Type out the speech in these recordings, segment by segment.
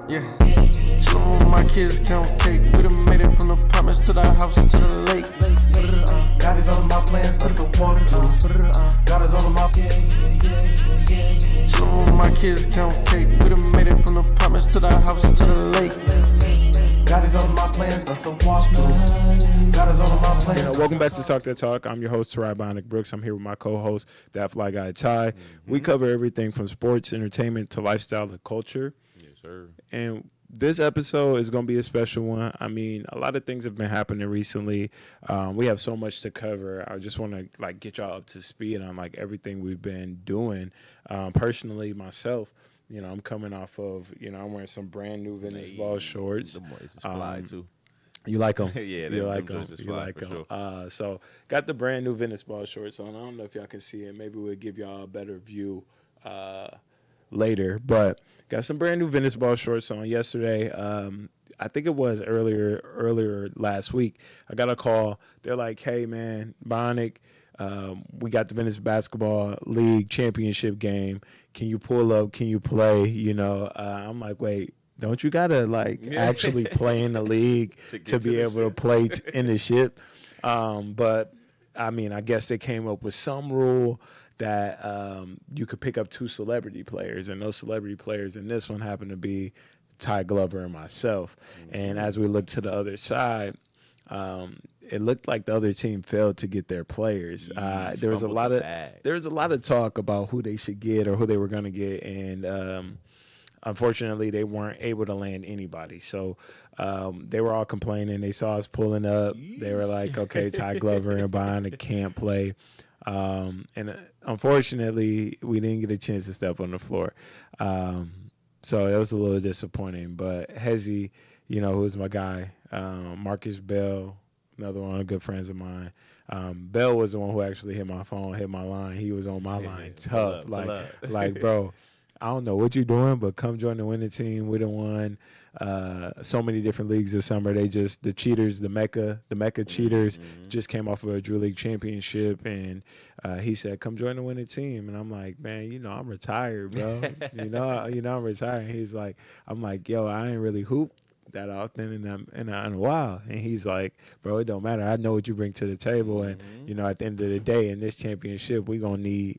Yeah. Chillin' with my kids, count cake. We done made it from the apartments to the house to the lake. God is all of my plans, that's the walk through. God is all of my Chillin' with my kids, count cake. We done made it from the apartments to the house to the lake. God is all of my plans, that's the walk through. God is all of my plans. Welcome back to Talk That Talk. I'm your host, Tor'i Bionic Brooks. I'm here with my co-host, that fly guy Ty. We cover everything from sports, entertainment, to lifestyle and culture. Yes, sir. And this episode is going to be a special one. I mean, a lot of things have been happening recently. We have so much to cover. I just want to get y'all up to speed on everything we've been doing. Personally, myself, I'm coming off of, I'm wearing some brand new Venice ball shorts. The boys is fly too. You like them? Yeah, you like them. You like them. Sure. So got the brand new Venice ball shorts on. I don't know if y'all can see it. Maybe we'll give y'all a better view later. But got some brand new Venice ball shorts on yesterday. I think it was earlier last week. I got a call. They're like, "Hey man, Bionic, we got the Venice Basketball League championship game. Can you pull up? Can you play?" I'm like, "Wait, don't you gotta actually play in the league to be able to play in the ship?" But I mean, I guess they came up with some rule that you could pick up two celebrity players, and those celebrity players in this one happened to be Ty Glover and myself. Mm-hmm. And as we looked to the other side, it looked like the other team failed to get their players. There was a lot of talk about who they should get or who they were going to get, and unfortunately, they weren't able to land anybody. So they were all complaining. They saw us pulling up. They were like, "Okay, Ty Glover and Bionic can't play." And unfortunately, we didn't get a chance to step on the floor. So it was a little disappointing. But Hezzy, who's my guy, Marcus Bell, another one of the good friends of mine. Bell was the one who actually hit my phone, hit my line. He was on my line tough. Bro, I don't know what you're doing, but come join the winning team. We done won so many different leagues this summer. The cheaters, the Mecca cheaters, just came off of a Drew League championship, and he said, "Come join the winning team." And I'm like, "Man, I'm retired, bro. I'm retired." And he's like, "I'm like, yo, I ain't really hoop that often in a while." And he's like, "Bro, it don't matter. I know what you bring to the table, and at the end of the day, in this championship, we're gonna need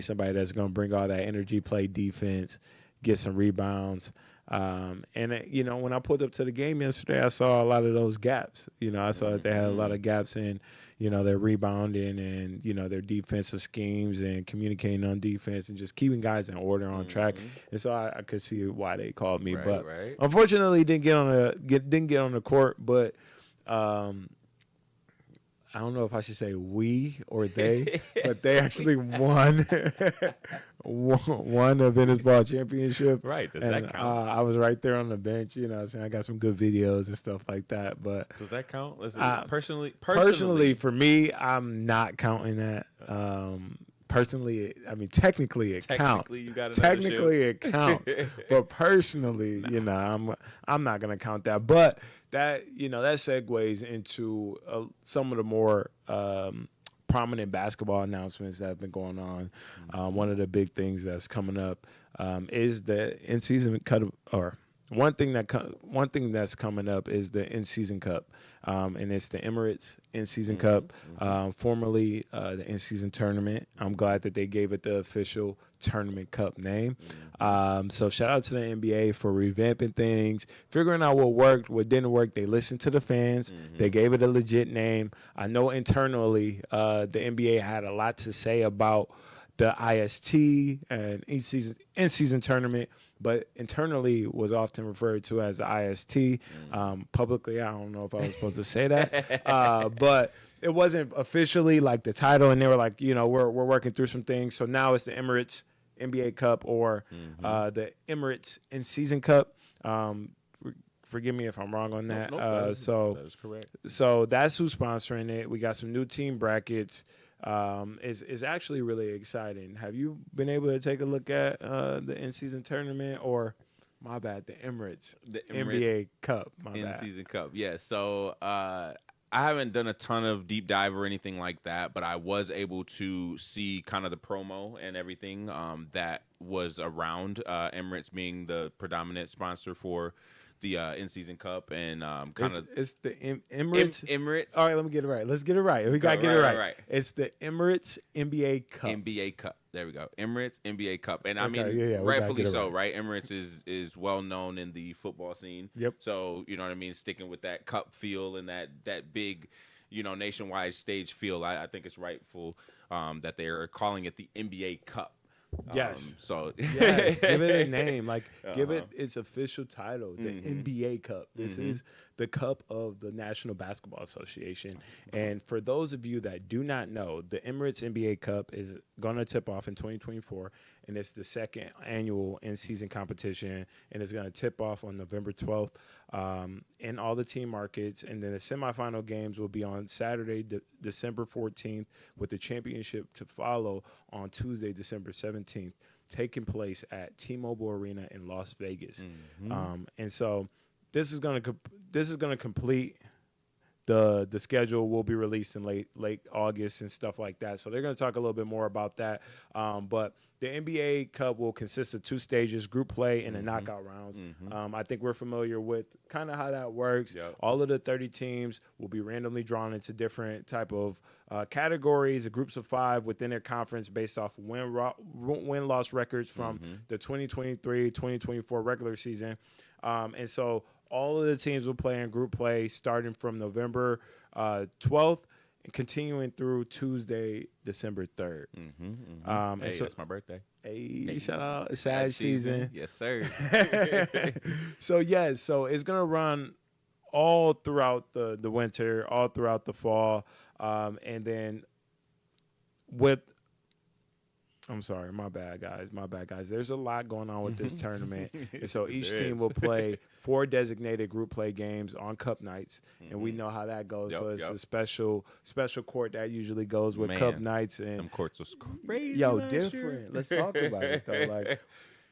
somebody that's gonna bring all that energy, play defense, get some rebounds." And when I pulled up to the game yesterday, I saw a lot of those gaps. I saw that they had a lot of gaps in their rebounding and their defensive schemes and communicating on defense and just keeping guys in order on track. And so I could see why they called me, but unfortunately didn't get on the court. But I don't know if I should say we or they, but they actually won the Venice Ball Championship. Right. Does that count? I was right there on the bench. I got some good videos and stuff like that. But does that count? Personally, for me, I'm not counting that. Personally, I mean, technically it counts. Technically it counts. But personally, I'm not gonna count that. But that that segues into some of the more prominent basketball announcements that have been going on. One of the big things that's coming up is the in-season cut, or one thing that's coming up is the in-season cup, and it's the Emirates in-season cup, formerly the in-season tournament. I'm glad that they gave it the official tournament cup name. So shout out to the NBA for revamping things, figuring out what worked, what didn't work. They listened to the fans. They gave it a legit name. I know internally the NBA had a lot to say about the IST and in-season tournament, but internally was often referred to as the IST. Publicly, I don't know if I was supposed to say that, but it wasn't officially like the title, and they were like, we're working through some things. So now it's the Emirates NBA Cup, or the Emirates in-season cup. Forgive me if I'm wrong on that. That is correct. So that's who's sponsoring it. We got some new team brackets. It's actually really exciting. Have you been able to take a look at the in-season tournament, or the Emirates NBA Cup? In-season cup. Yeah. So I haven't done a ton of deep dive or anything like that, but I was able to see kind of the promo and everything that was around Emirates being the predominant sponsor for the in-season cup and kind of it's the Emirates. Emirates. All right, let me get it right. Let's get it right. We gotta get it right. Right. It's the Emirates NBA Cup. NBA Cup. There we go. Emirates NBA Cup. And I Okay, mean, yeah, rightfully so, right? Emirates is well known in the football scene. Yep. So, you know what I mean? Sticking with that cup feel and that big, nationwide stage feel, I think it's rightful that they are calling it the NBA Cup. Yes. Yes, give it a name. Like, give it its official title, the NBA Cup. This is the cup of the National Basketball Association. And for those of you that do not know, the Emirates NBA Cup is going to tip off in 2024, and it's the second annual in-season competition, and it's going to tip off on November 12th in all the team markets. And then the semifinal games will be on Saturday, December 14th, with the championship to follow on Tuesday, December 17th, taking place at T-Mobile Arena in Las Vegas. And so this is going to complete the schedule. Will be released in late August and stuff like that. So they're going to talk a little bit more about that. But the NBA Cup will consist of 2 stages, group play and the knockout rounds. I think we're familiar with kind of how that works. Yep. All of the 30 teams will be randomly drawn into different type of categories, groups of 5 within their conference based off win-loss records from the 2023-2024 regular season. And so all of the teams will play in group play starting from November 12th and continuing through Tuesday, December 3rd. Hey, so, that's my birthday. Hey, shout out. Sad season. Yes, sir. So it's going to run all throughout the winter, all throughout the fall. And then I'm sorry, my bad, guys. There's a lot going on with this tournament. And so each team will play 4 designated group play games on cup nights, and we know how that goes. So it's a special court that usually goes with cup nights. And them courts was crazy. different. Year. Let's talk about it, though. Like,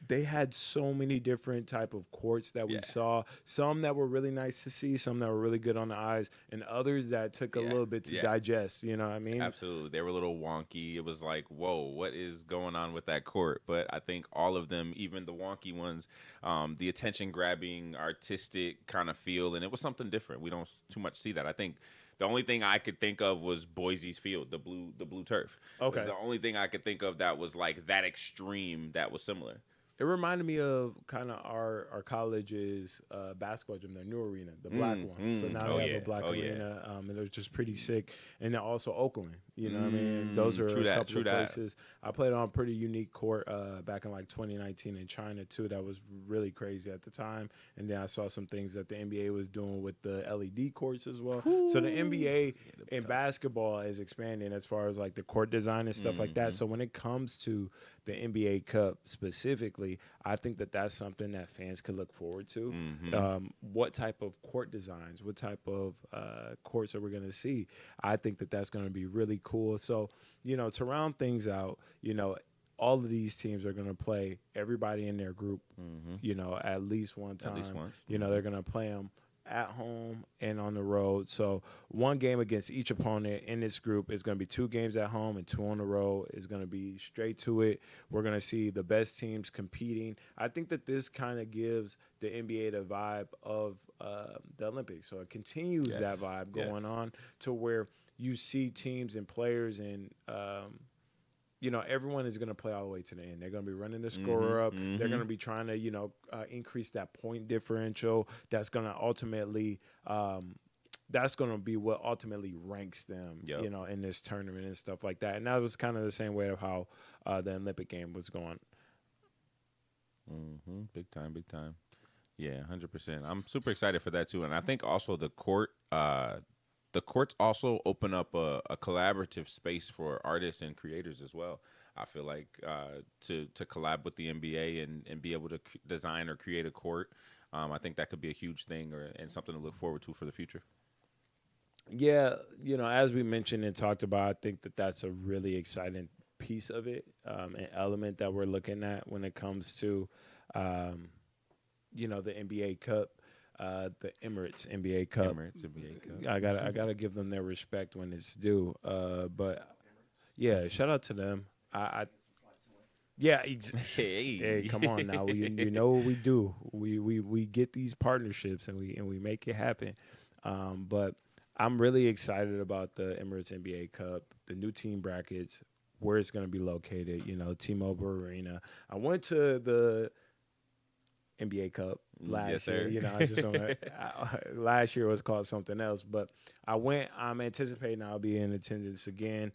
they had so many different type of courts that we saw. Some that were really nice to see, some that were really good on the eyes, and others that took a little bit to digest. You know what I mean? Absolutely. They were a little wonky. It was like, whoa, what is going on with that court? But I think all of them, even the wonky ones, the attention-grabbing, artistic kind of feel, and it was something different. We don't too much see that. I think the only thing I could think of was Boise's field, the blue turf. Okay. It was the only thing I could think of that was like that extreme that was similar. It reminded me of kind of our college's basketball gym, their new arena, the black one. So now they have a black arena, and it was just pretty sick. And then also Oakland, you know what I mean? Those are a couple of places. I played on a pretty unique court back in like 2019 in China too. That was really crazy at the time. And then I saw some things that the NBA was doing with the LED courts as well. So the NBA in basketball is expanding as far as like the court design and stuff like that. So when it comes to the NBA Cup specifically, I think that that's something that fans could look forward to. What type of court designs, what type of courts are we going to see? I think that that's going to be really cool. So, to round things out, all of these teams are going to play everybody in their group, at least one time. At least once. They're going to play them at home and on the road. So one game against each opponent in this group is going to be 2 games at home and 2 on the road. Is going to be straight to it. We're going to see the best teams competing. I think that this kind of gives the NBA the vibe of the Olympics. So it continues that vibe going on to where you see teams and players and everyone is going to play all the way to the end. They're going to be running the scorer up. They're going to be trying to, increase that point differential. That's going to ultimately, that's going to be what ultimately ranks them, in this tournament and stuff like that. And that was kind of the same way of how the Olympic game was going. Big time. Yeah, 100%. I'm super excited for that too. And I think also the courts also open up a collaborative space for artists and creators as well. I feel like to collab with the NBA and be able to design or create a court, I think that could be a huge thing and something to look forward to for the future. Yeah, as we mentioned and talked about, I think that that's a really exciting piece of it, an element that we're looking at when it comes to, the NBA Cup. the Emirates NBA Cup. Emirates NBA Cup. I gotta give them their respect when it's due. But yeah, shout out to them. Yeah, hey, come on now. You know what we do. We get these partnerships and we make it happen. But I'm really excited about the Emirates NBA Cup, the new team brackets, where it's going to be located. You know, T-Mobile Arena. I went to the NBA Cup last year. You know, I just last year was called something else, but I went. I'm anticipating I'll be in attendance again,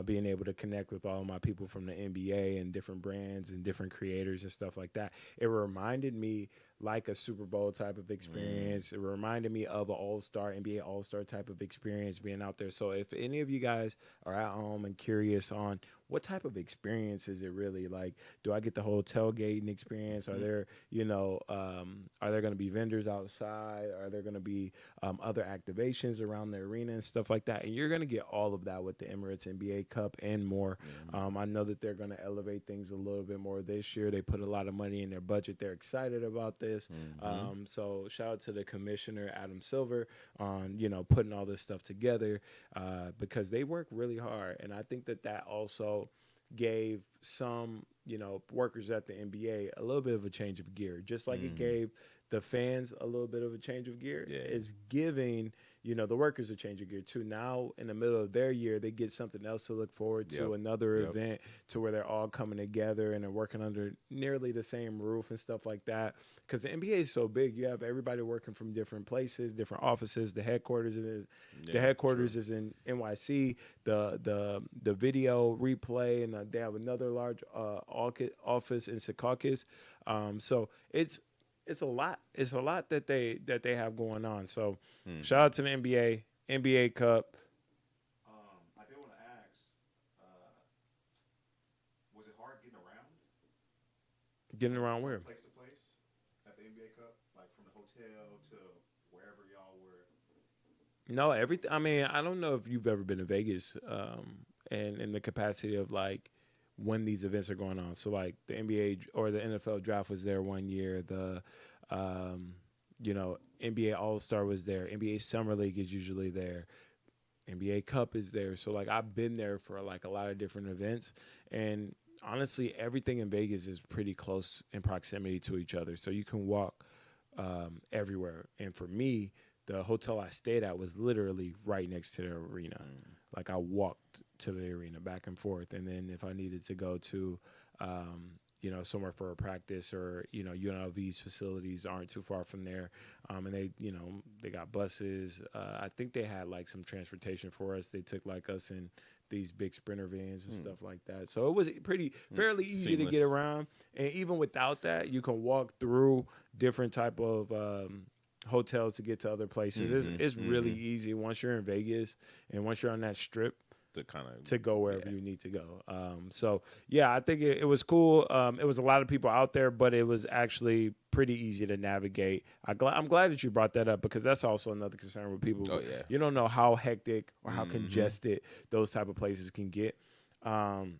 being able to connect with all of my people from the NBA and different brands and different creators and stuff like that. It reminded me like a Super Bowl type of experience. It reminded me of an All-Star, NBA All-Star type of experience being out there. So if any of you guys are at home and curious on what type of experience is it really like, do I get the whole tailgating experience? Are there, are there going to be vendors outside? Are there going to be other activations around the arena and stuff like that? And you're going to get all of that with the Emirates NBA Cup and more. I know that they're going to elevate things a little bit more this year. They put a lot of money in their budget. They're excited about this. So shout out to the commissioner, Adam Silver, on, putting all this stuff together because they work really hard. And I think that also gave some, workers at the NBA a little bit of a change of gear, just like it gave the fans a little bit of a change of gear. Yeah. It's giving, the workers a change of gear too. Now in the middle of their year, they get something else to look forward to, another event to where they're all coming together and they're working under nearly the same roof and stuff like that. Because the NBA is so big, you have everybody working from different places, different offices. The headquarters is in NYC. The video replay, and they have another large office in Secaucus. So it's a lot. It's a lot that they have going on. So shout out to the NBA Cup. I did want to ask, was it hard getting around? Getting around where? Place to place at the NBA Cup, like from the hotel to wherever y'all were. No, everything. I mean, I don't know if you've ever been to Vegas, and in the capacity of like when these events are going on. So like the NBA or the NFL draft was there one year. The NBA All-Star was there. NBA Summer League is usually there. NBA Cup is there. So like I've been there for like a lot of different events, and honestly everything in Vegas is pretty close in proximity to each other. So you can walk everywhere. And for me, the hotel I stayed at was literally right next to the arena. Like I walked to the arena back and forth. And then if I needed to go to, somewhere for a practice or, UNLV's facilities aren't too far from there. And they got buses. I think they had like some transportation for us. They took like us in these big Sprinter vans and stuff like that. So it was fairly easy Seamless. to get around. And even without that, you can walk through different type of, hotels to get to other places. It's really easy once you're in Vegas and once you're on that strip to go wherever you need to go. So yeah, I think it was cool. It was a lot of people out there, but it was actually pretty easy to navigate. I'm glad that you brought that up because that's also another concern with people. Oh, yeah. You don't know how hectic or how congested those type of places can get. And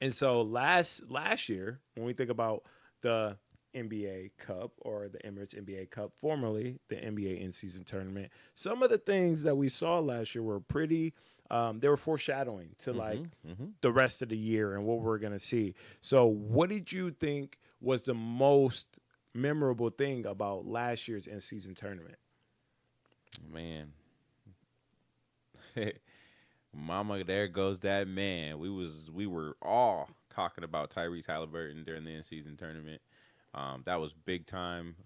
so last year, when we think about the NBA Cup or the Emirates NBA Cup, formerly the NBA in-season tournament, some of the things that we saw last year were pretty they were foreshadowing to the rest of the year and what we're going to see. So what did you think was the most memorable thing about last year's in-season tournament? Man. Mama, there goes that man. We were all talking about Tyrese Halliburton during the in-season tournament. That was big time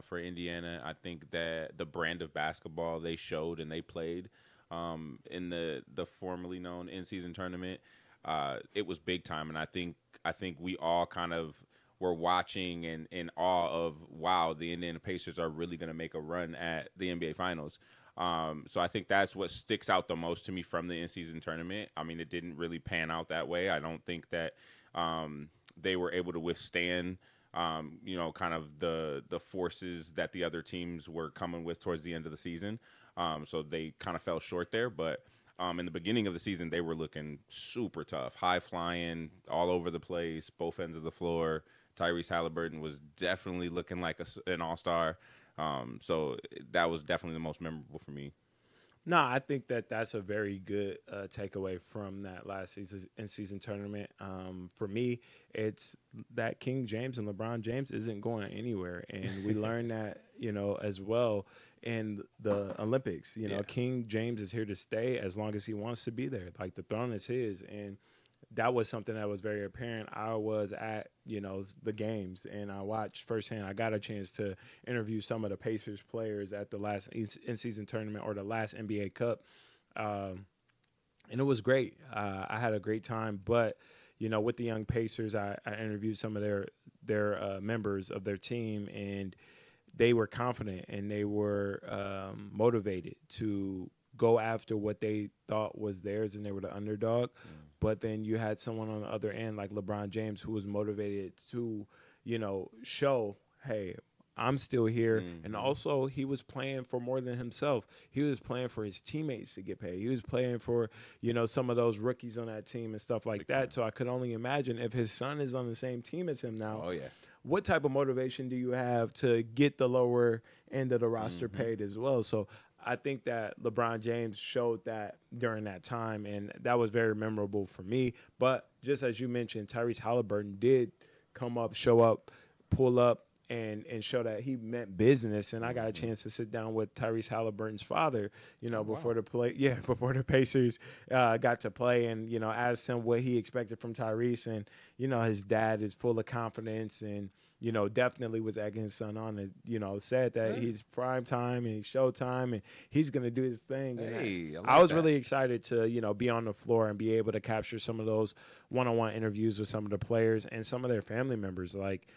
for Indiana. I think that the brand of basketball they showed and they played in the formerly known in-season tournament, it was big time. And I think we all kind of were watching and in awe of, wow, the Indiana Pacers are really going to make a run at the NBA Finals. So I think that's what sticks out the most to me from the in-season tournament. I mean, it didn't really pan out that way. I don't think that they were able to withstand kind of the forces that the other teams were coming with towards the end of the season. So they kind of fell short there. But in the beginning of the season, they were looking super tough, high flying, all over the place, both ends of the floor. Tyrese Halliburton was definitely looking like an all-star. So that was definitely the most memorable for me. No, I think that that's a very good takeaway from that last season in-season tournament. For me, it's that King James and LeBron James isn't going anywhere, and we learned that as well in the Olympics. King James is here to stay as long as he wants to be there. Like the throne is his, and that was something that was very apparent. I was at, the games, and I watched firsthand. I got a chance to interview some of the Pacers players at the last in-season tournament or the last NBA Cup, and it was great. I had a great time, but, with the young Pacers, I interviewed some of their members of their team, and they were confident and they were motivated to go after what they thought was theirs, and they were the underdog. But then you had someone on the other end like LeBron James who was motivated to, show, hey, I'm still here. And also he was playing for more than himself. He was playing for his teammates to get paid. He was playing for, some of those rookies on that team and stuff like that. So I could only imagine if his son is on the same team as him now. Oh, yeah. What type of motivation do you have to get the lower end of the roster paid as well? So I think that LeBron James showed that during that time, and that was very memorable for me. But just as you mentioned, Tyrese Halliburton did come up, show up, pull up, and show that he meant business. And I got a chance to sit down with Tyrese Halliburton's father, before the Pacers got to play, and asked him what he expected from Tyrese. And his dad is full of confidence and definitely was egging his son on and, said that he's prime time and he's showtime and he's going to do his thing. Hey, and I was really excited to, be on the floor and be able to capture some of those one-on-one interviews with some of the players and some of their family members. Like,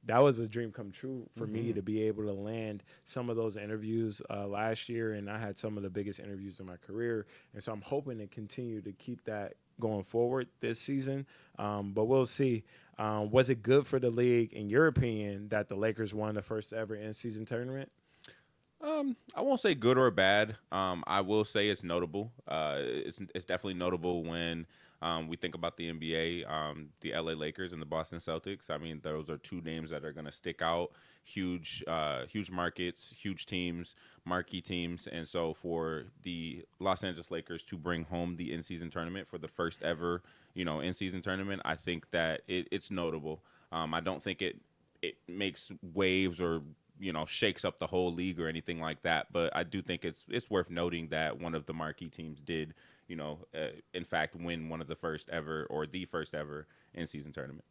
that was a dream come true for me to be able to land some of those interviews last year, and I had some of the biggest interviews in my career. And so I'm hoping to continue to keep that going forward this season, but we'll see. Was it good for the league, in your opinion, that the Lakers won the first ever in-season tournament? I won't say good or bad. I will say it's notable. It's definitely notable when we think about the NBA, the LA Lakers and the Boston Celtics. I mean, those are two names that are going to stick out. Huge markets, huge teams, marquee teams. And so for the Los Angeles Lakers to bring home the in-season tournament for the first ever, in-season tournament, I think that it's notable. I don't think it makes waves or shakes up the whole league or anything like that. But I do think it's worth noting that one of the marquee teams did, in fact, win one of the first ever or the first ever in-season tournament.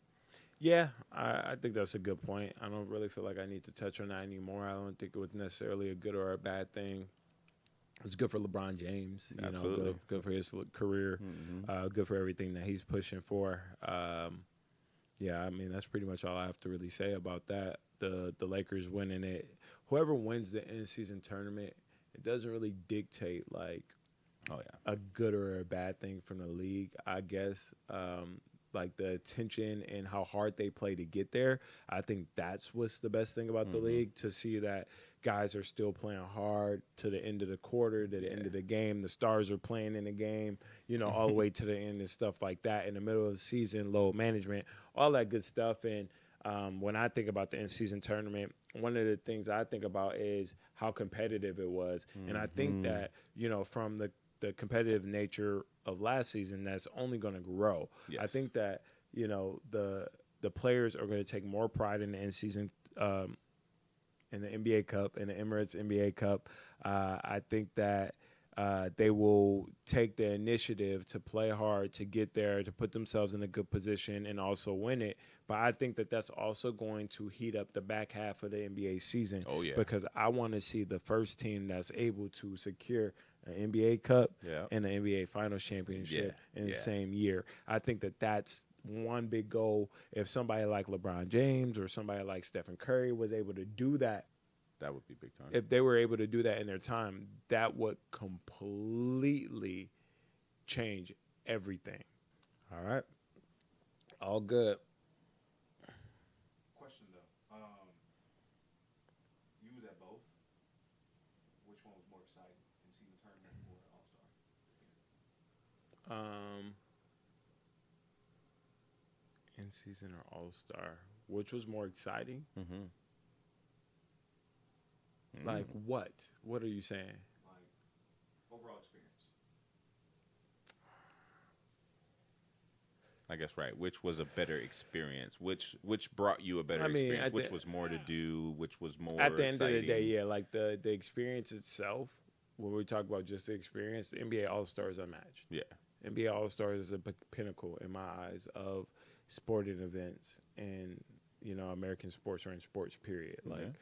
Yeah, I think that's a good point. I don't really feel like I need to touch on that anymore. I don't think it was necessarily a good or a bad thing. It's good for LeBron James, good for his career, good for everything that he's pushing for. Yeah, I mean, that's pretty much all I have to really say about that. The Lakers winning it. Whoever wins the in-season tournament, it doesn't really dictate, like, a good or a bad thing from the league, I guess. Like, the attention and how hard they play to get there, I think that's what's the best thing about the league, to see that guys are still playing hard to the end of the quarter, to the end of the game. The stars are playing in the game, all the way to the end and stuff like that. In the middle of the season, load management, all that good stuff. And when I think about the in-season tournament, one of the things I think about is how competitive it was. And I think that, from the competitive nature of last season, that's only going to grow. Yes. I think that, the players are going to take more pride in the in-season in the NBA Cup, in the Emirates NBA Cup. I think that they will take the initiative to play hard, to get there, to put themselves in a good position and also win it. But I think that that's also going to heat up the back half of the NBA season. Oh, yeah. Because I want to see the first team that's able to secure an NBA Cup and an NBA Finals championship in the same year. I think that that's one big goal. If somebody like LeBron James or somebody like Stephen Curry was able to do that, that would be big time. If they were able to do that in their time, that would completely change everything. All right. All good. Question though. You was at both. Which one was more exciting, in-season tournament or All-Star? In-season or All-Star, which was more exciting? Like what? What are you saying? Like overall experience. I guess right. Which was a better experience? Which brought you a better experience? Which was more to do? Which was more At the end exciting? of the day, yeah, like the experience itself. When we talk about just the experience, the NBA All-Star is unmatched. Yeah. NBA All-Star is a pinnacle in my eyes of sporting events and, American sports or in sports, period. Like,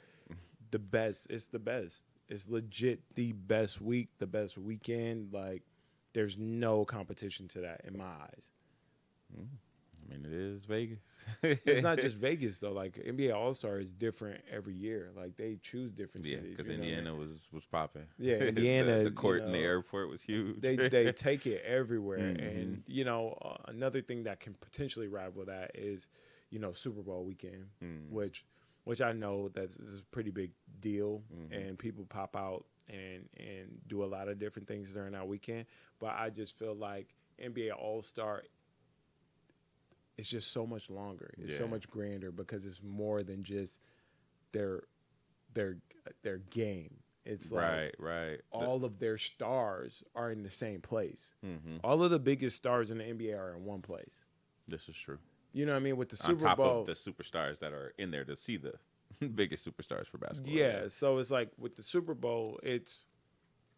the best. It's the best. It's legit the best week, the best weekend. Like, there's no competition to that in my eyes. I mean, it is Vegas. It's not just Vegas, though. Like, NBA All-Star is different every year. Like, they choose different cities. Yeah, because Indiana was popping. Yeah, Indiana. the court in the airport was huge. They take it everywhere. And, another thing that can potentially rival that is, Super Bowl weekend, which I know that is a pretty big deal. And people pop out and do a lot of different things during that weekend. But I just feel like NBA All-Star, it's just so much longer. It's so much grander because it's more than just their game. It's like all of their stars are in the same place. All of the biggest stars in the NBA are in one place. This is true. You know what I mean? With the On Super top Bowl, of the superstars that are in there to see the biggest superstars for basketball. Yeah, so it's like with the Super Bowl, it's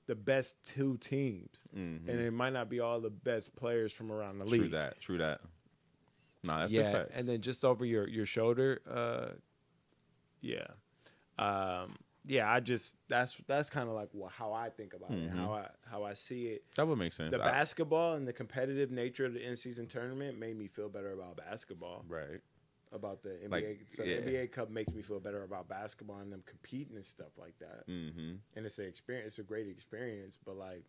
the best two teams. And it might not be all the best players from around the league. True that. No, that's big fact. And then just over your shoulder, I just that's kind of like how I think about it, how I see it. That would make sense. The basketball and the competitive nature of the in-season tournament made me feel better about basketball. Right. About the NBA, the NBA Cup makes me feel better about basketball and them competing and stuff like that. And it's an experience, it's a great experience, but like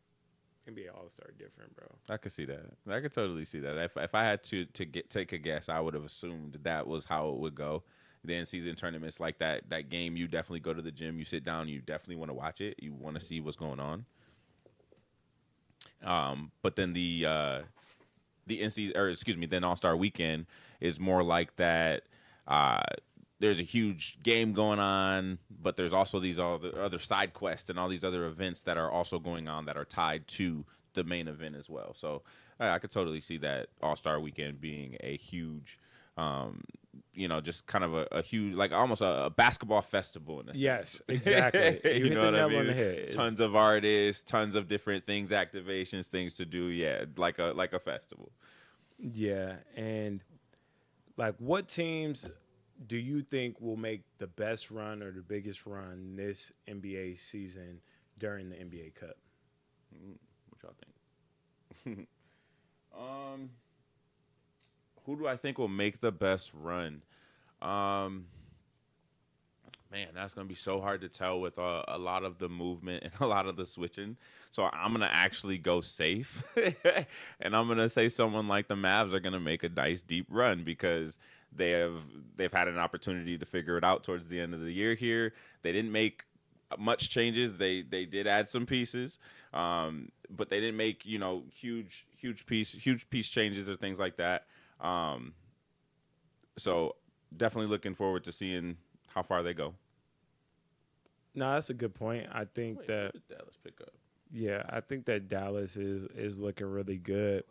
NBA All-Star different, bro. I could see that. I could totally see that. If I had to take a guess, I would have assumed that was how it would go. The in-season tournaments like that game, you definitely go to the gym, you sit down, you definitely want to watch it. You want to see what's going on. But then the then All-Star Weekend is more like that. There's a huge game going on, but there's also these other side quests and all these other events that are also going on that are tied to the main event as well. So I could totally see that All-Star Weekend being a huge, just kind of a huge, like almost a basketball festival in a sense. Yes, exactly. You know what I mean? On the head. Tons of artists, tons of different things, activations, things to do. Yeah, like a festival. Yeah, and like what teams do you think will make the best run or the biggest run this NBA season during the NBA Cup? What y'all think? Who do I think will make the best run? Man, that's going to be so hard to tell with a lot of the movement and a lot of the switching. So I'm going to actually go safe. And I'm going to say someone like the Mavs are going to make a nice deep run because they've had an opportunity to figure it out towards the end of the year here. They didn't make much changes. They did add some pieces, but they didn't make huge piece changes or things like that. So definitely looking forward to seeing how far they go. No, that's a good point. I think that what did Dallas pick up? Yeah, I think that Dallas is looking really good.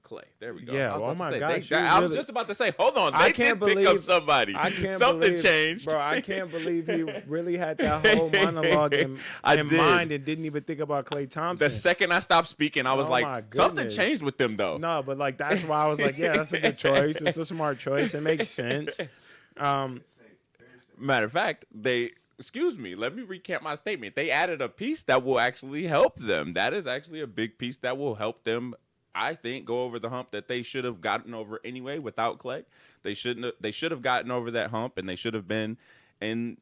Clay. There we go. Yeah, oh my gosh. I was just about to say, hold on. They did pick up somebody. Something changed. Bro, I can't believe he really had that whole monologue in mind and didn't even think about Klay Thompson. The second I stopped speaking, I was like, something changed with them, though. No, but like that's why I was like, yeah, that's a good choice. It's a smart choice. It makes sense. Matter of fact, excuse me, let me recant my statement. They added a piece that will actually help them. That is actually a big piece that will help them, I think, go over the hump that they should have gotten over anyway without Klay. They should have gotten over that hump, and they should have been in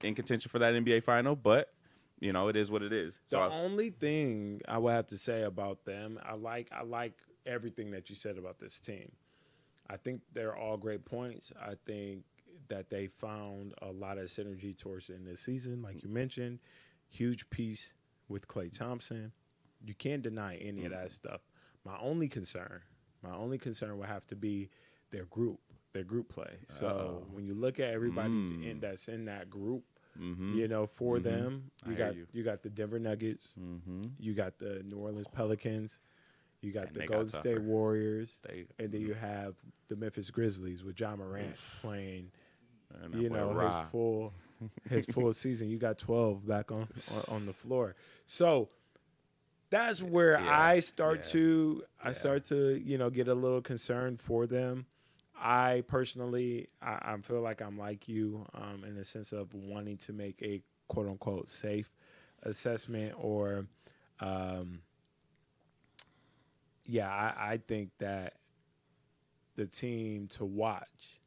contention for that NBA final. But it is what it is. The only thing I would have to say about them, I like everything that you said about this team. I think they're all great points. I think that they found a lot of synergy towards the end of the season, like you mentioned. Huge piece with Klay Thompson. You can't deny any of that stuff. My only concern would have to be their group play. So when you look at everybody that's in that group, you know, for them. I You got the Denver Nuggets. You got the New Orleans Pelicans. You got And the they Golden got State tougher. Warriors. They- And then you have the Memphis Grizzlies with John Morant playing, And that you boy know, Ra. his full season. You got 12 back on the floor. So that's where Yeah, I start yeah, to, you know, get a little concerned for them. I personally, I feel like I'm like you in the sense of wanting to make a quote unquote safe assessment or, I think that the team to watch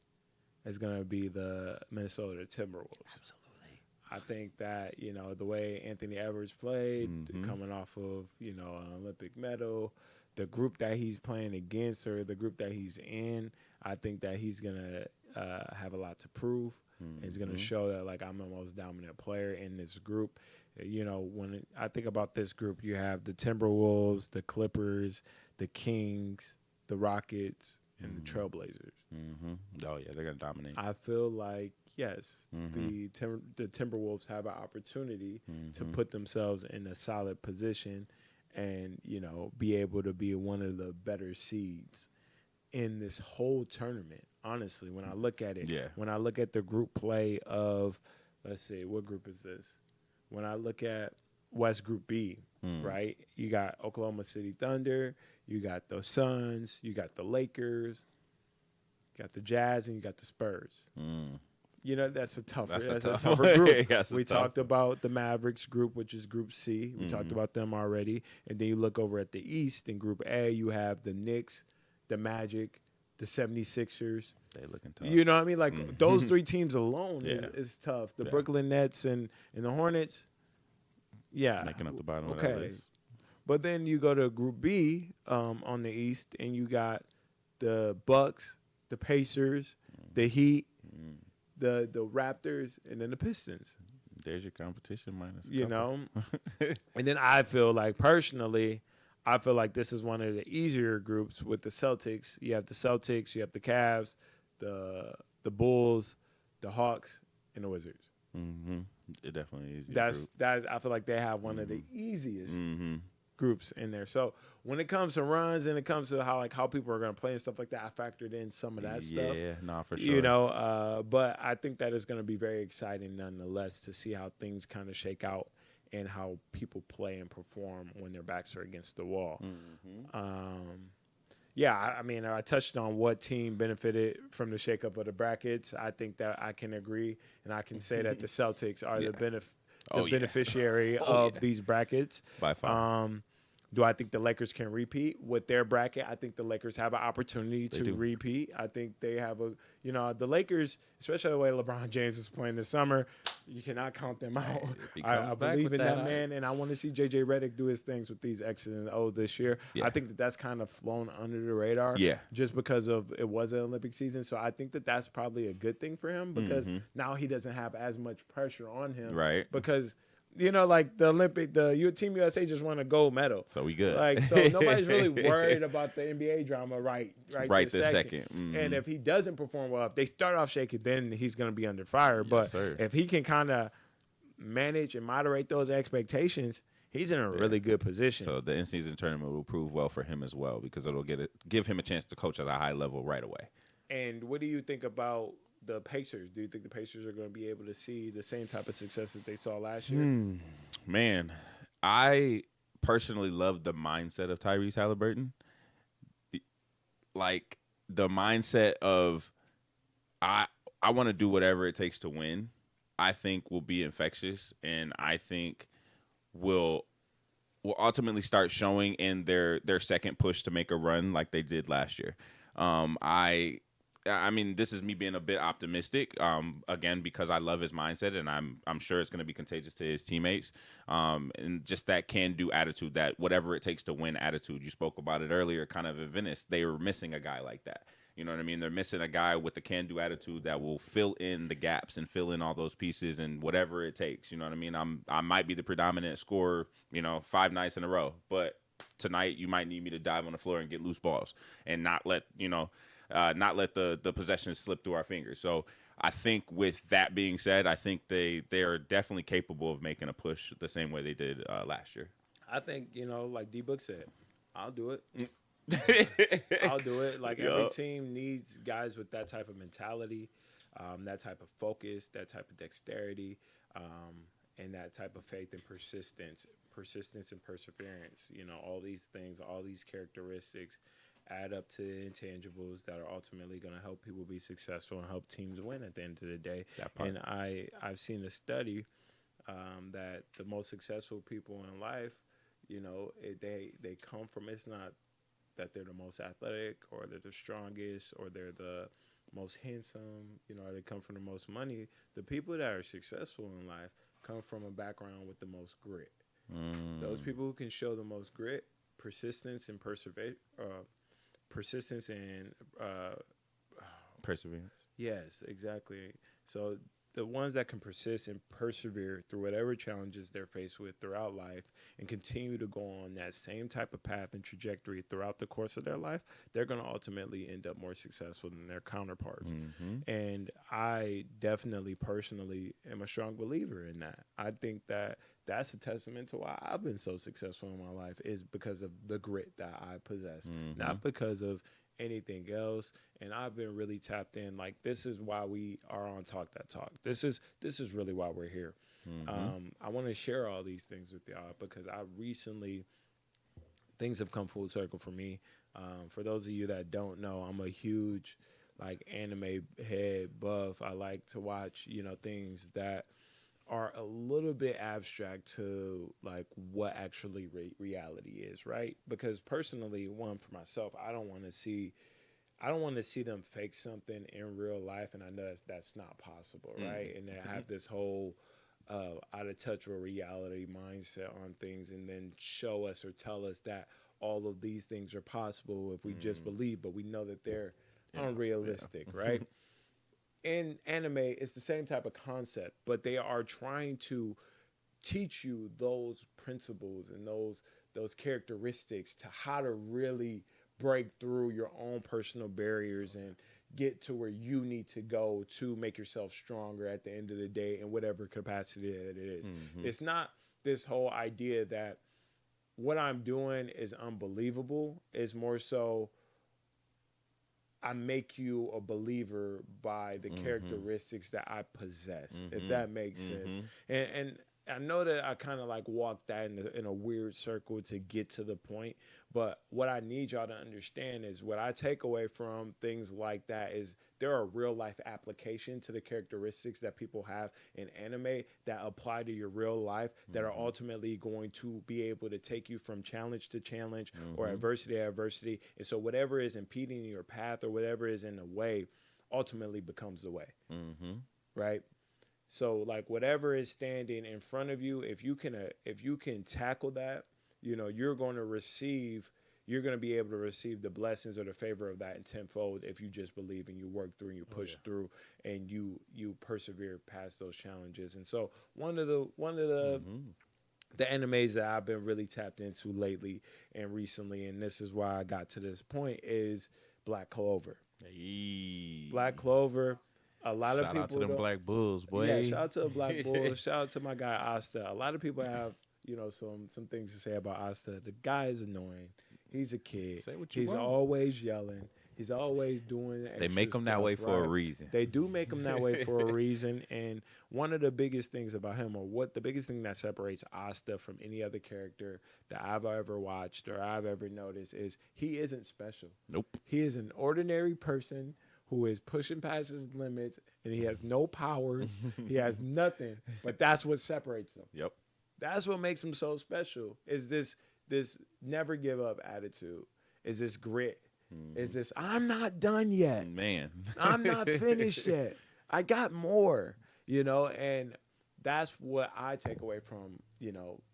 is going to be the Minnesota Timberwolves. Absolutely. I think that, you know, the way Anthony Edwards played, coming off of, you know, an Olympic medal, the group that he's playing against or the group that he's in, I think that he's going to have a lot to prove. He's going to show that, like, I'm the most dominant player in this group. You know, when I think about this group, you have the Timberwolves, the Clippers, the Kings, the Rockets, and the Trailblazers. Oh, yeah, they're going to dominate. I feel like, yes, the Timberwolves have an opportunity to put themselves in a solid position and, you know, be able to be one of the better seeds in this whole tournament. Honestly, when I look at it, when I look at the group play of, let's see, what group is this? When I look at West Group B, right, you got Oklahoma City Thunder, you got the Suns, you got the Lakers, you got the Jazz, and you got the Spurs. You know, that's a tougher group. We talked about the Mavericks group, which is Group C. We talked about them already. And then you look over at the East, in Group A, you have the Knicks, the Magic, the 76ers. They looking tough. You know what I mean? Like, those three teams alone is tough. The Yeah. Brooklyn Nets and the Hornets, Making up the bottom of that list. But then you go to Group B on the East, and you got the Bucks, the Pacers, the Heat, the Raptors, and then the Pistons. There's your competition minus a You couple. know? And then I feel like, personally, I feel like this is one of the easier groups with the Celtics. You have the Celtics, you have the Cavs, the Bulls, the Hawks, and the Wizards. It definitely is. That's I feel like they have one of the easiest groups in there. So when it comes to runs and it comes to how people are going to play and stuff like that, I factored in some of that stuff. Yeah, nah, for sure. You know, but I think that is going to be very exciting nonetheless to see how things kind of shake out and how people play and perform when their backs are against the wall. I mean, I touched on what team benefited from the shakeup of the brackets. I think that I can agree, and I can say that the Celtics are the beneficiary of these brackets. By far. Do I think the Lakers can repeat with their bracket? I think the Lakers have an opportunity to repeat. I think they have the Lakers, especially the way LeBron James is playing this summer, you cannot count them out. I believe in that man, and I want to see JJ Redick do his things with these X's and O's this year. I think that's kind of flown under the radar just because of it was an Olympic season. So I think that's probably a good thing for him because now he doesn't have as much pressure on him. Right. Because you know, like the Team USA just won a gold medal. So we good. Like, so nobody's really worried about the NBA drama right this second. And if he doesn't perform well, if they start off shaky, then he's going to be under fire. But if he can kind of manage and moderate those expectations, he's in a really good position. So the in-season tournament will prove well for him as well because it'll give him a chance to coach at a high level right away. And what do you think about the Pacers? Do you think the Pacers are going to be able to see the same type of success that they saw last year? Man, I personally love the mindset of Tyrese Halliburton. Like the mindset of I want to do whatever it takes to win, I think will be infectious, and I think will ultimately start showing in their second push to make a run like they did last year. I mean, this is me being a bit optimistic, again, because I love his mindset, and I'm sure it's going to be contagious to his teammates, and just that can-do attitude, that whatever it takes to win attitude. You spoke about it earlier, kind of at Venice. They were missing a guy like that. You know what I mean? They're missing a guy with the can-do attitude that will fill in the gaps and fill in all those pieces and whatever it takes. You know what I mean? I might be the predominant scorer, 5 nights in a row, but tonight you might need me to dive on the floor and get loose balls and not let the possessions slip through our fingers. So I think with that being said, I think they are definitely capable of making a push the same way they did last year. I think, like D-Book said, I'll do it. I'll do it. Like, every team needs guys with that type of mentality, that type of focus, that type of dexterity, and that type of faith and persistence and perseverance. All these things, all these characteristics add up to intangibles that are ultimately going to help people be successful and help teams win at the end of the day. And I've seen a study that the most successful people in life, they come from, it's not that they're the most athletic or they're the strongest or they're the most handsome, or they come from the most money. The people that are successful in life come from a background with the most grit. Those people who can show the most grit, persistence and perseverance. Yes, exactly. So the ones that can persist and persevere through whatever challenges they're faced with throughout life and continue to go on that same type of path and trajectory throughout the course of their life, they're going to ultimately end up more successful than their counterparts. And I definitely personally am a strong believer in that. I think that that's a testament to why I've been so successful in my life, is because of the grit that I possess, not because of anything else. And I've been really tapped in. Like, this is why we are on Talk That Talk. This is really why we're here. I want to share all these things with y'all because things have come full circle for me. For those of you that don't know, I'm a huge anime head buff. I like to watch, things that are a little bit abstract to what actually reality is, right? Because personally, for myself, I don't want to see them fake something in real life, and I know that's not possible, right? And they have this whole out of touch with reality mindset on things, and then show us or tell us that all of these things are possible if we just believe, but we know that they're unrealistic, right? In anime, it's the same type of concept, but they are trying to teach you those principles and those characteristics to how to really break through your own personal barriers and get to where you need to go to make yourself stronger at the end of the day in whatever capacity that it is. It's not this whole idea that what I'm doing is unbelievable. It's more so I make you a believer by the characteristics that I possess, if that makes sense. And I know that I kind of walked that in a weird circle to get to the point, but what I need y'all to understand is what I take away from things like that is there are real life application to the characteristics that people have in anime that apply to your real life that are ultimately going to be able to take you from challenge to challenge or adversity to adversity. And so whatever is impeding your path or whatever is in the way ultimately becomes the way, right? So whatever is standing in front of you, if you can tackle that, you're going to be able to receive the blessings or the favor of that in tenfold if you just believe and you work through and you push through and you persevere past those challenges. And so one of the animes that I've been really tapped into lately and recently, and this is why I got to this point, is Black Clover. Black Clover. A lot of people. Shout out to them Black Bulls, boy. Yeah, shout out to the Black Bulls. Shout out to my guy Asta. A lot of people have, some things to say about Asta. The guy is annoying. He's a kid. Say what you He's want. always yelling. He's always doing extra They make him that way for a reason. They do make him that way for a reason. And one of the biggest things about him, or the biggest thing that separates Asta from any other character that I've ever watched or I've ever noticed, is he isn't special. Nope. He is an ordinary person who is pushing past his limits, and he has no powers. He has nothing, but that's what separates him. Yep. That's what makes him so special, is this never give up attitude, is this grit, is this I'm not done yet. Man. I'm not finished yet. I got more, and that's what I take away from,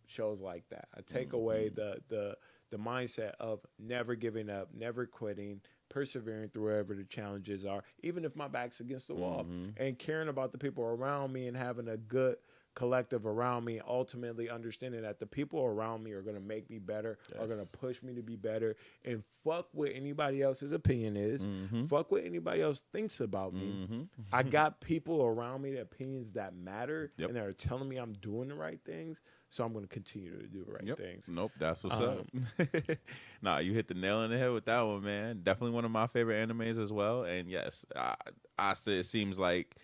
shows like that. I take away the mindset of never giving up, never quitting, persevering through wherever the challenges are, even if my back's against the wall, and caring about the people around me and having a good collective around me, ultimately understanding that the people around me are going to make me better, are going to push me to be better, and fuck what anybody else's opinion is, fuck what anybody else thinks about me. I got people around me, the opinions that matter, and that are telling me I'm doing the right things, so I'm going to continue to do the right things. Nope, that's what's up. Nah, you hit the nail on the head with that one, man. Definitely one of my favorite animes as well. And yes, I say it seems like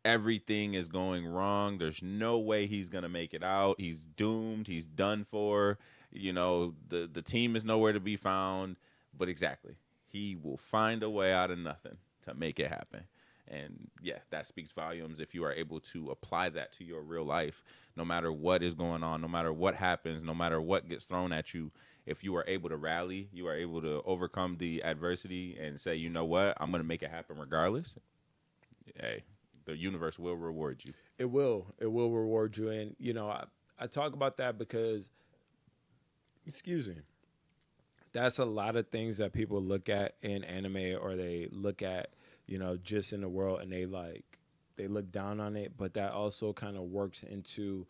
everything is going wrong. There's no way he's going to make it out. He's doomed. He's done for. You know, the team is nowhere to be found. But exactly, he will find a way out of nothing to make it happen. And, yeah, that speaks volumes if you are able to apply that to your real life, no matter what is going on, no matter what happens, no matter what gets thrown at you. If you are able to rally, you are able to overcome the adversity and say, you know what, I'm going to make it happen regardless. Hey, the universe will reward you. It will. It will reward you. And, you know, I talk about that because, excuse me, that's a lot of things that people look at in anime, or they look at, you know, just in the world, and they look down on it. But that also kind of works into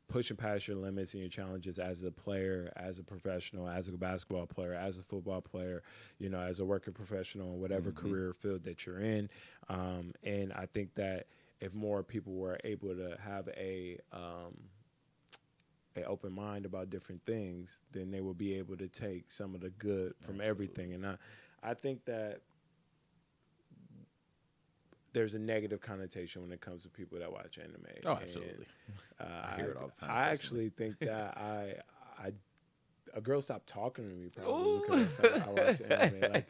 pushing past your limits and your challenges as a player, as a professional, as a basketball player, as a football player, you know, as a working professional in whatever career field that you're in. And I think that if more people were able to have a open mind about different things, then they will be able to take some of the good from everything. And I think that there's a negative connotation when it comes to people that watch anime. Oh, absolutely. I hear it all the time. I actually think that a girl stopped talking to me probably because I watched anime.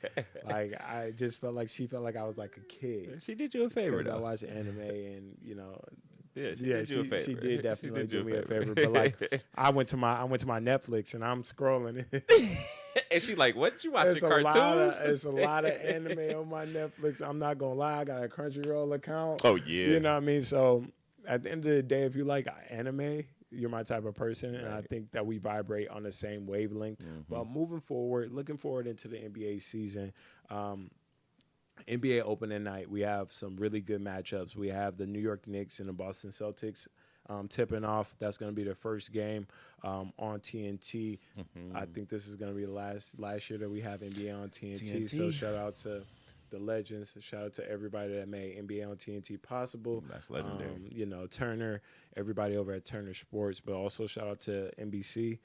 Like I just felt like she felt like I was like a kid. She did you a favor, though. I watched anime, and you know. Yeah, she did you a favor. She did definitely do me a favor. But like, I went to my Netflix and I'm scrolling. And she like, what, you watching cartoons? It's a lot of anime on my Netflix. I'm not gonna lie, I got a Crunchyroll account. Oh yeah. You know what I mean? So at the end of the day, if you like anime, you're my type of person, and I think that we vibrate on the same wavelength. But moving forward, looking forward into the NBA season. NBA opening night, we have some really good matchups. We have the New York Knicks and the Boston Celtics tipping off. That's going to be the first game on TNT. I think this is going to be the last year that we have NBA on TNT. So shout out to the legends. Shout out to everybody that made NBA on TNT possible. That's legendary. You know, Turner, everybody over at Turner Sports, but also shout out to NBC.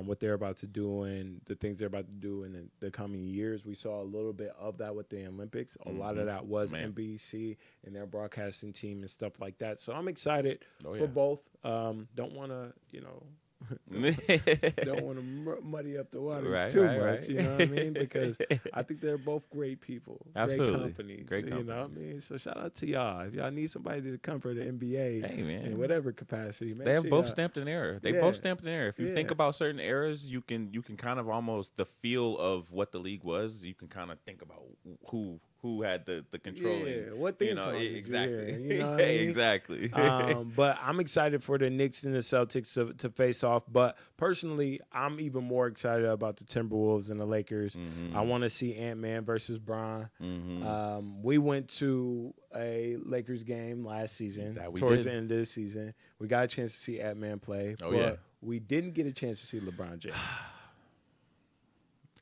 What they're about to do and the things they're about to do in the coming years. We saw a little bit of that with the Olympics. A lot of that was NBC and their broadcasting team and stuff like that. So I'm excited for both. Don't want to, you know, don't want to muddy up the waters too much. You know what I mean? Because I think they're both great people, absolutely, great companies. You know what I mean? So shout out to y'all. If y'all need somebody to come for the NBA, in whatever capacity, they have both stamped an era. They both stamped an era. If you think about certain eras, you can kind of almost the feel of what the league was. You can kind of think about who had the control. What theme song exactly. You know what I mean? Exactly. But I'm excited for the Knicks and the Celtics to face off. But personally, I'm even more excited about the Timberwolves and the Lakers. I want to see Ant-Man versus Bron. We went to a Lakers game last season. Towards the end of this season, we got a chance to see Ant-Man play. But we didn't get a chance to see LeBron James.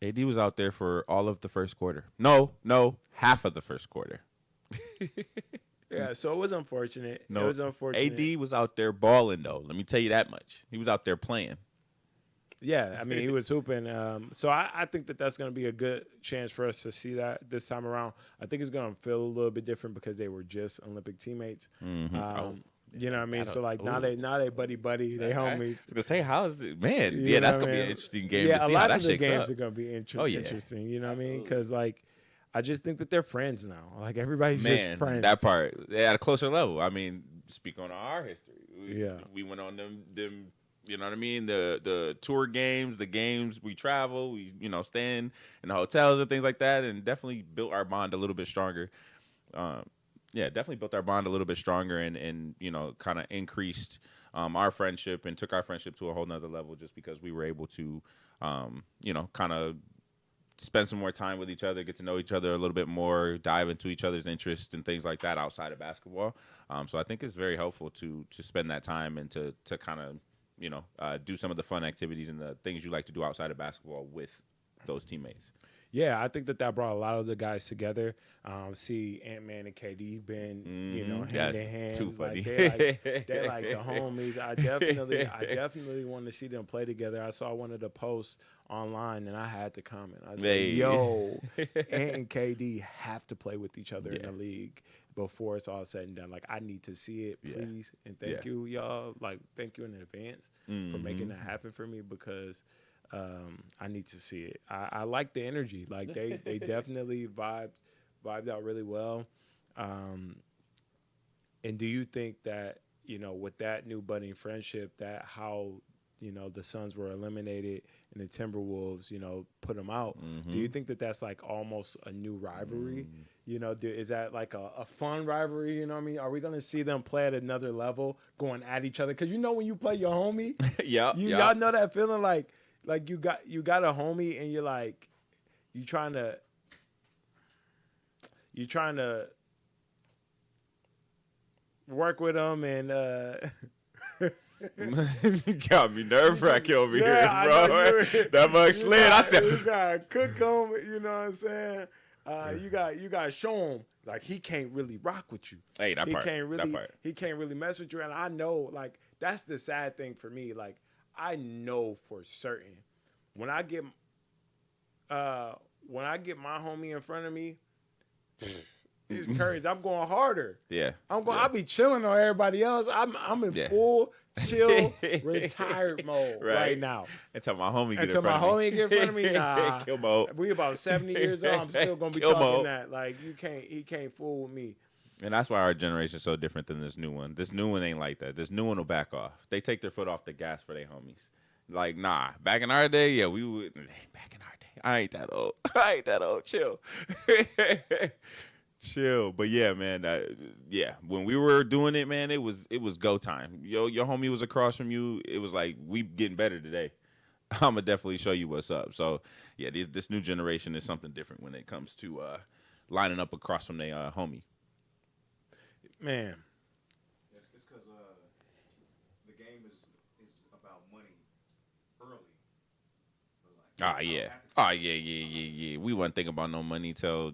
AD was out there for all of the first quarter. No, half of the first quarter. Yeah, so it was unfortunate. It was unfortunate. AD was out there balling, though. Let me tell you that much. He was out there playing. Yeah, I mean, he was hooping. So I think that that's going to be a good chance for us to see that this time around. I think it's going to feel a little bit different because they were just Olympic teammates. You know what I mean? So, like, now they buddy, they homies. I was going to say, how is it? Man, that's going to be an interesting game to see how that shakes up. Yeah, a lot of the games are going to be interesting. You know what I mean? Because, like, I just think that they're friends now. Like, everybody's just friends. That part. At a closer level. I mean, speak on our history. We went on them, you know what I mean? The tour games, the games we travel, we, you know, stay in the hotels and things like that, and definitely built our bond a little bit stronger. Definitely built our bond a little bit stronger and you know, kind of increased our friendship and took our friendship to a whole nother level just because we were able to, you know, kind of spend some more time with each other, get to know each other a little bit more, dive into each other's interests and things like that outside of basketball. So I think it's very helpful to spend that time and to kind of, do some of the fun activities and the things you like to do outside of basketball with those teammates. Yeah, I think that brought a lot of the guys together. See Ant-Man and KD been, hand in hand. Too funny. Like, they're like the homies. I definitely want to see them play together. I saw one of the posts online, and I had to comment. I said, yo, Ant and KD have to play with each other in the league before it's all said and done. Like, I need to see it, please. And thank you, y'all. Like, thank you in advance for making that happen for me, because – I need to see it. I like the energy. Like they definitely vibed out really well. And do you think that, with that new budding friendship, that how, the Suns were eliminated and the Timberwolves, put them out, do you think that that's like almost a new rivalry? Is that like a fun rivalry? You know what I mean? Are we going to see them play at another level going at each other? Because when you play your homie, y'all know that feeling like you got a homie and you're like, you trying to work with them and got me nerve-wracking over here, bro. That mug slid. I said, you gotta cook him. You know what I'm saying? You got to show him like he can't really rock with you. Hey, that part. He can't really mess with you. And I know, like, that's the sad thing for me. Like, I know for certain when I get my homie in front of me, it's crazy. I'm going harder. Yeah. I'll be chilling on everybody else. I'm in full chill retired mode right now. Until my homie get in front of me, nah. Kill mode. We about 70 years old. I'm still gonna be talking that. Like, he can't fool with me. And that's why our generation is so different than this new one. This new one ain't like that. This new one will back off. They take their foot off the gas for their homies. Like, nah. Back in our day, we would. Back in our day, I ain't that old. Chill. Chill. But yeah, man. When we were doing it, man, it was go time. Your homie was across from you. It was like, we getting better today. I'm gonna definitely show you what's up. So yeah, this new generation is something different when it comes to lining up across from their homie. Man, it's because the game is about money early. Yeah. We wasn't thinking about no money till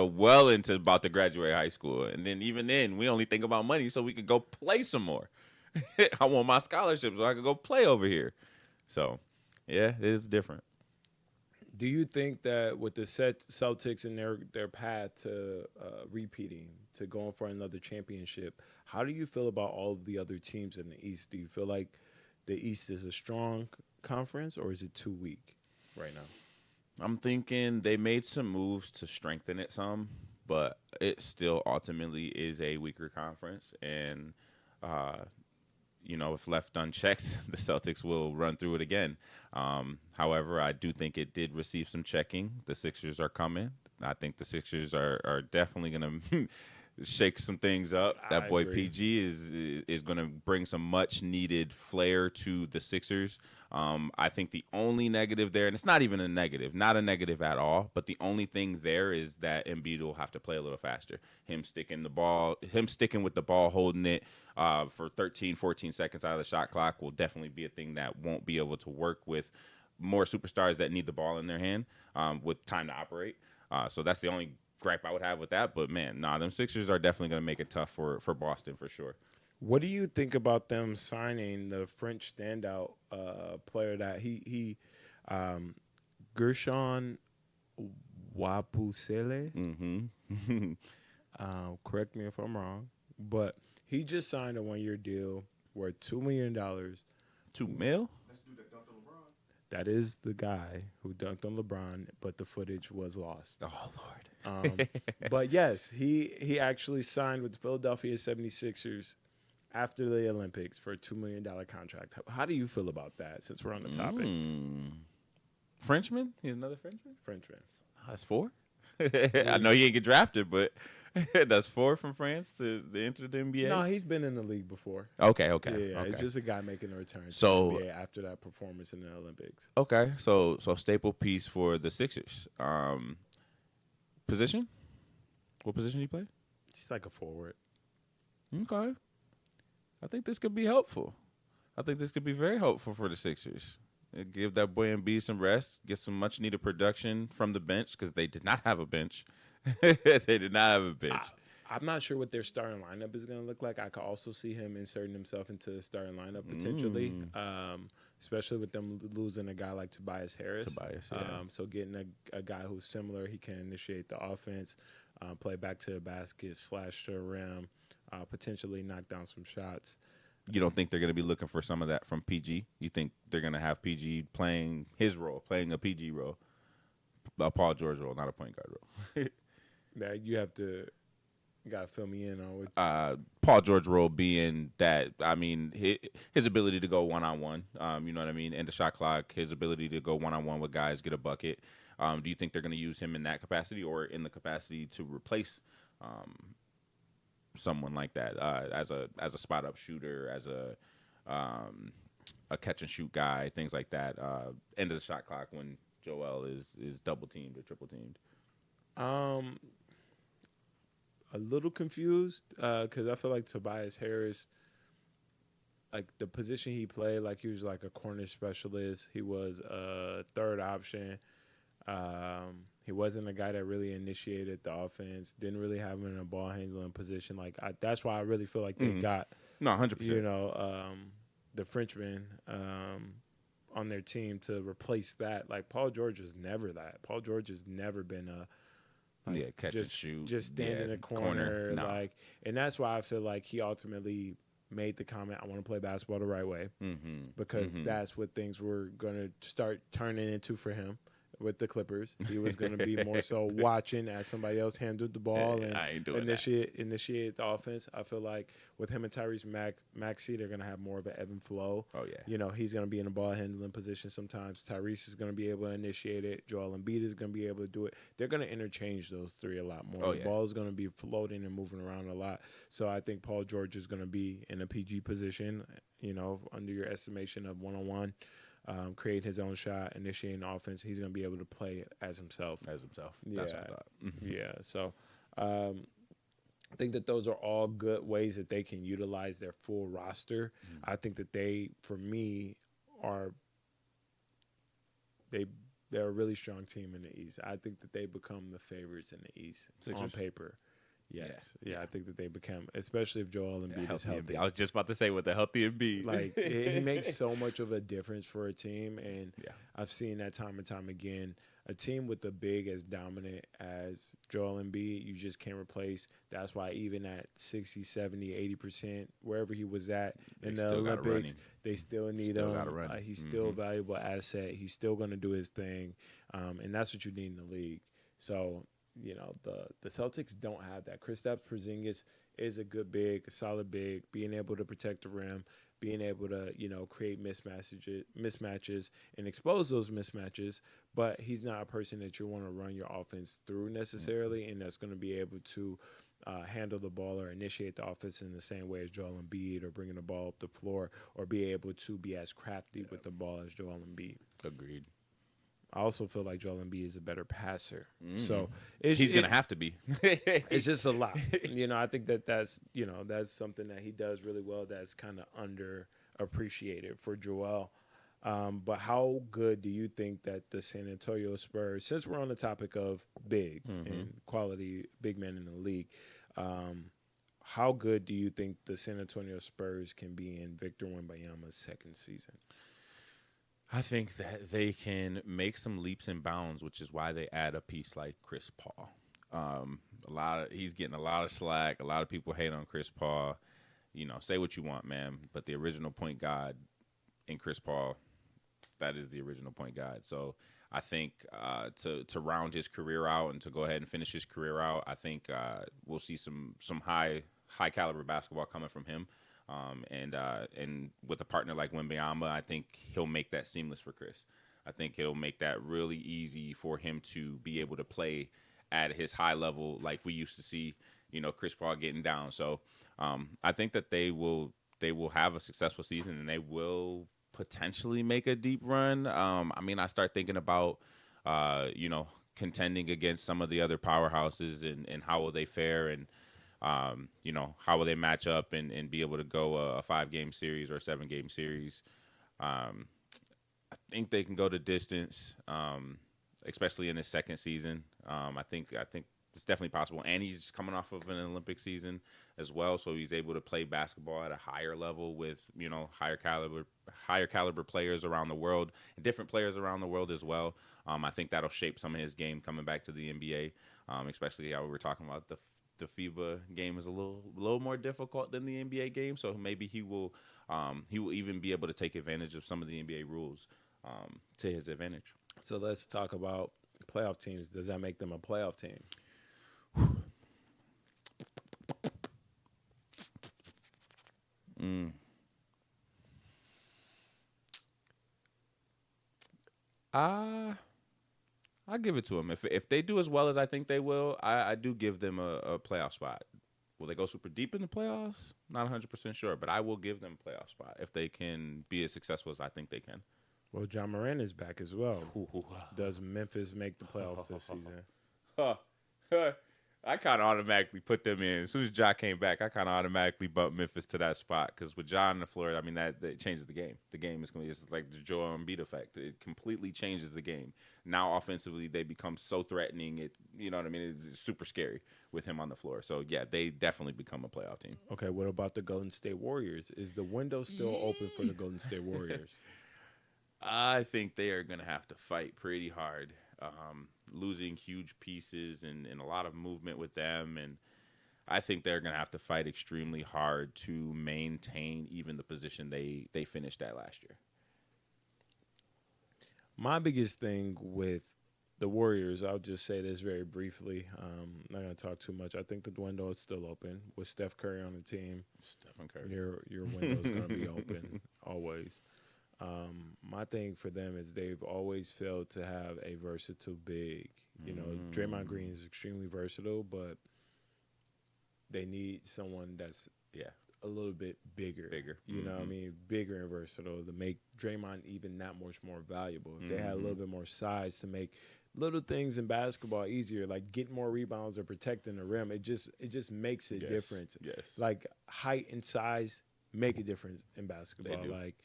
well into about to graduate high school, and then even then we only think about money so we could go play some more. I want my scholarship so I could go play over here. So yeah, it is different. Do you think that with the Celtics and their path to repeating, to going for another championship, how do you feel about all of the other teams in the East? Do you feel like the East is a strong conference, or is it too weak right now? I'm thinking they made some moves to strengthen it some, but it still ultimately is a weaker conference. And, if left unchecked, the Celtics will run through it again. However, I do think it did receive some checking. The Sixers are coming. I think the Sixers are definitely going to shake some things up. That boy PG is going to bring some much needed flair to the Sixers. I think the only negative there, and it's not even not a negative at all, but the only thing there is that Embiid will have to play a little faster. Him sticking with the ball, holding it for 13, 14 seconds out of the shot clock will definitely be a thing that won't be able to work with more superstars that need the ball in their hand with time to operate. So that's the only gripe I would have with that. But, man, them Sixers are definitely going to make it tough for Boston for sure. What do you think about them signing the French standout player that he Gershon Wapusele? Mm-hmm. Correct me if I'm wrong, but he just signed a 1-year deal worth $2 million. $2 million? Let's do that dunk on LeBron. That is the guy who dunked on LeBron, but the footage was lost. Oh, Lord. But, yes, he actually signed with the Philadelphia 76ers after the Olympics for a $2 million contract. How do you feel about that, since we're on the topic? Frenchman? He's another Frenchman? Frenchman. That's 4? I know he ain't get drafted, but That's 4 from France to enter the NBA? No, he's been in the league before. Okay. Yeah, Okay. it's just a guy making a return to So- the NBA after that performance in the Olympics. Okay. So staple piece for the Sixers. Position? What position do you play? He's like a forward. Okay. I think this could be helpful. I think this could be very helpful for the Sixers. Give that boy Embiid some rest, get some much-needed production from the bench because they did not have a bench. They did not have a bench. I'm not sure what their starting lineup is going to look like. I could also see him inserting himself into the starting lineup potentially, especially with them losing a guy like Tobias Harris. So getting a guy who's similar, he can initiate the offense, play back to the basket, slash to the rim, potentially knock down some shots. You don't think they're going to be looking for some of that from PG? You think they're going to have PG playing his role, playing a PG role, a Paul George role, not a point guard role? That you got to fill me in on with. Paul George role being that, I mean, his ability to go one-on-one, you know what I mean, and the shot clock, his ability to go one-on-one with guys, get a bucket. Do you think they're going to use him in that capacity or in the capacity to replace someone like that as a spot-up shooter, as a catch-and-shoot guy, things like that, end of the shot clock when Joel is double-teamed or triple-teamed? A little confused because I feel like Tobias Harris, like the position he played, like he was like a corner specialist. He was a third option. He wasn't a guy that really initiated the offense. Didn't really have him in a ball handling position. Like that's why I really feel like they got 100%. You know, the Frenchman on their team to replace that. Like Paul George was never that. Paul George has never been a catch and shoot, just stand in a corner, no. And that's why I feel like he ultimately made the comment, "I want to play basketball the right way," because that's what things were going to start turning into for him with the Clippers. He was going to be more so watching as somebody else handled the ball and initiate the offense. I feel like with him and Tyrese Maxey, they're going to have more of an ebb and flow. Oh, yeah. You know, he's going to be in a ball handling position sometimes. Tyrese is going to be able to initiate it. Joel Embiid is going to be able to do it. They're going to interchange those three a lot more. The ball is going to be floating and moving around a lot. So I think Paul George is going to be in a PG position, you know, under your estimation of one-on-one. Creating his own shot, initiating the offense. He's going to be able to play as himself. That's what I thought. Yeah. So I think that those are all good ways that they can utilize their full roster. I think that they, for me, they're a really strong team in the East. I think that they become the favorites in the East on paper. Yes. Yeah, I think that they become, especially if Joel Embiid is healthy. I was just about to say with the healthy Embiid. Like, he makes so much of a difference for a team, and I've seen that time and time again. A team with a big as dominant as Joel Embiid, you just can't replace. That's why even at 60, 70, 80%, wherever he was at in the Olympics, they still need him. He's still a valuable asset. He's still going to do his thing, and that's what you need in the league. So, you know, the Celtics don't have that. Kristaps Porzingis is a good big, a solid big, being able to protect the rim, being able to, you know, create mismatches and expose those mismatches, but he's not a person that you want to run your offense through necessarily, and that's going to be able to handle the ball or initiate the offense in the same way as Joel Embiid, or bringing the ball up the floor, or be able to be as crafty with the ball as Joel Embiid. Agreed. I also feel like Joel Embiid is a better passer. So he's going to have to be. It's just a lot. You know, I think that's something that he does really well that's kind of underappreciated for Joel. But how good do you think that the San Antonio Spurs, since we're on the topic of bigs and quality big men in the league, how good do you think the San Antonio Spurs can be in Victor Wembanyama's second season? I think that they can make some leaps and bounds, which is why they add a piece like Chris Paul. He's getting a lot of slack. A lot of people hate on Chris Paul. You know, say what you want, man, but the original point guard in Chris Paul, that is the original point guard. So I think to round his career out and to go ahead and finish his career out, I think we'll see some high caliber basketball coming from him. And with a partner like Wembanyama, I think he'll make that seamless for Chris. I think he'll make that really easy for him to be able to play at his high level like we used to see, Chris Paul getting down. So I think that they will have a successful season, and they will potentially make a deep run. I start thinking about, contending against some of the other powerhouses, and how will they fare, and how will they match up and be able to go a 5-game series or a 7-game series. I think they can go the distance, especially in his second season. I think it's definitely possible, and he's coming off of an Olympic season as well, so he's able to play basketball at a higher level with higher caliber players around the world, and different players around the world as well. I think that'll shape some of his game coming back to the NBA, especially how we were talking about the FIBA game is a little more difficult than the NBA game, so maybe he will even be able to take advantage of some of the NBA rules to his advantage. So let's talk about playoff teams. Does that make them a playoff team? I'll give it to them. If they do as well as I think they will, I do give them a playoff spot. Will they go super deep in the playoffs? Not 100% sure, but I will give them a playoff spot if they can be as successful as I think they can. Well, John Morant is back as well. Does Memphis make the playoffs this season? I kind of automatically put them in. As soon as Ja came back, I kind of automatically bumped Memphis to that spot because with Ja on the floor, that changes the game. The game is going to be just like the Joel Embiid effect. It completely changes the game. Now offensively, they become so threatening. It's super scary with him on the floor. So, yeah, they definitely become a playoff team. Okay, what about the Golden State Warriors? Is the window still open for the Golden State Warriors? I think they are going to have to fight pretty hard. Losing huge pieces and a lot of movement with them, and I think they're going to have to fight extremely hard to maintain even the position they finished at last year. My biggest thing with the Warriors, I'll just say this very briefly. I'm not going to talk too much. I think the window is still open with Steph Curry on the team. Stephen Curry. Your window is going to be open always. My thing for them is they've always failed to have a versatile big. Draymond Green is extremely versatile, but they need someone that's a little bit bigger. You know what I mean? Bigger and versatile to make Draymond even that much more valuable. If they had a little bit more size to make little things in basketball easier, like getting more rebounds or protecting the rim, it just makes a difference. Yes. Like height and size make a difference in basketball. They do. Like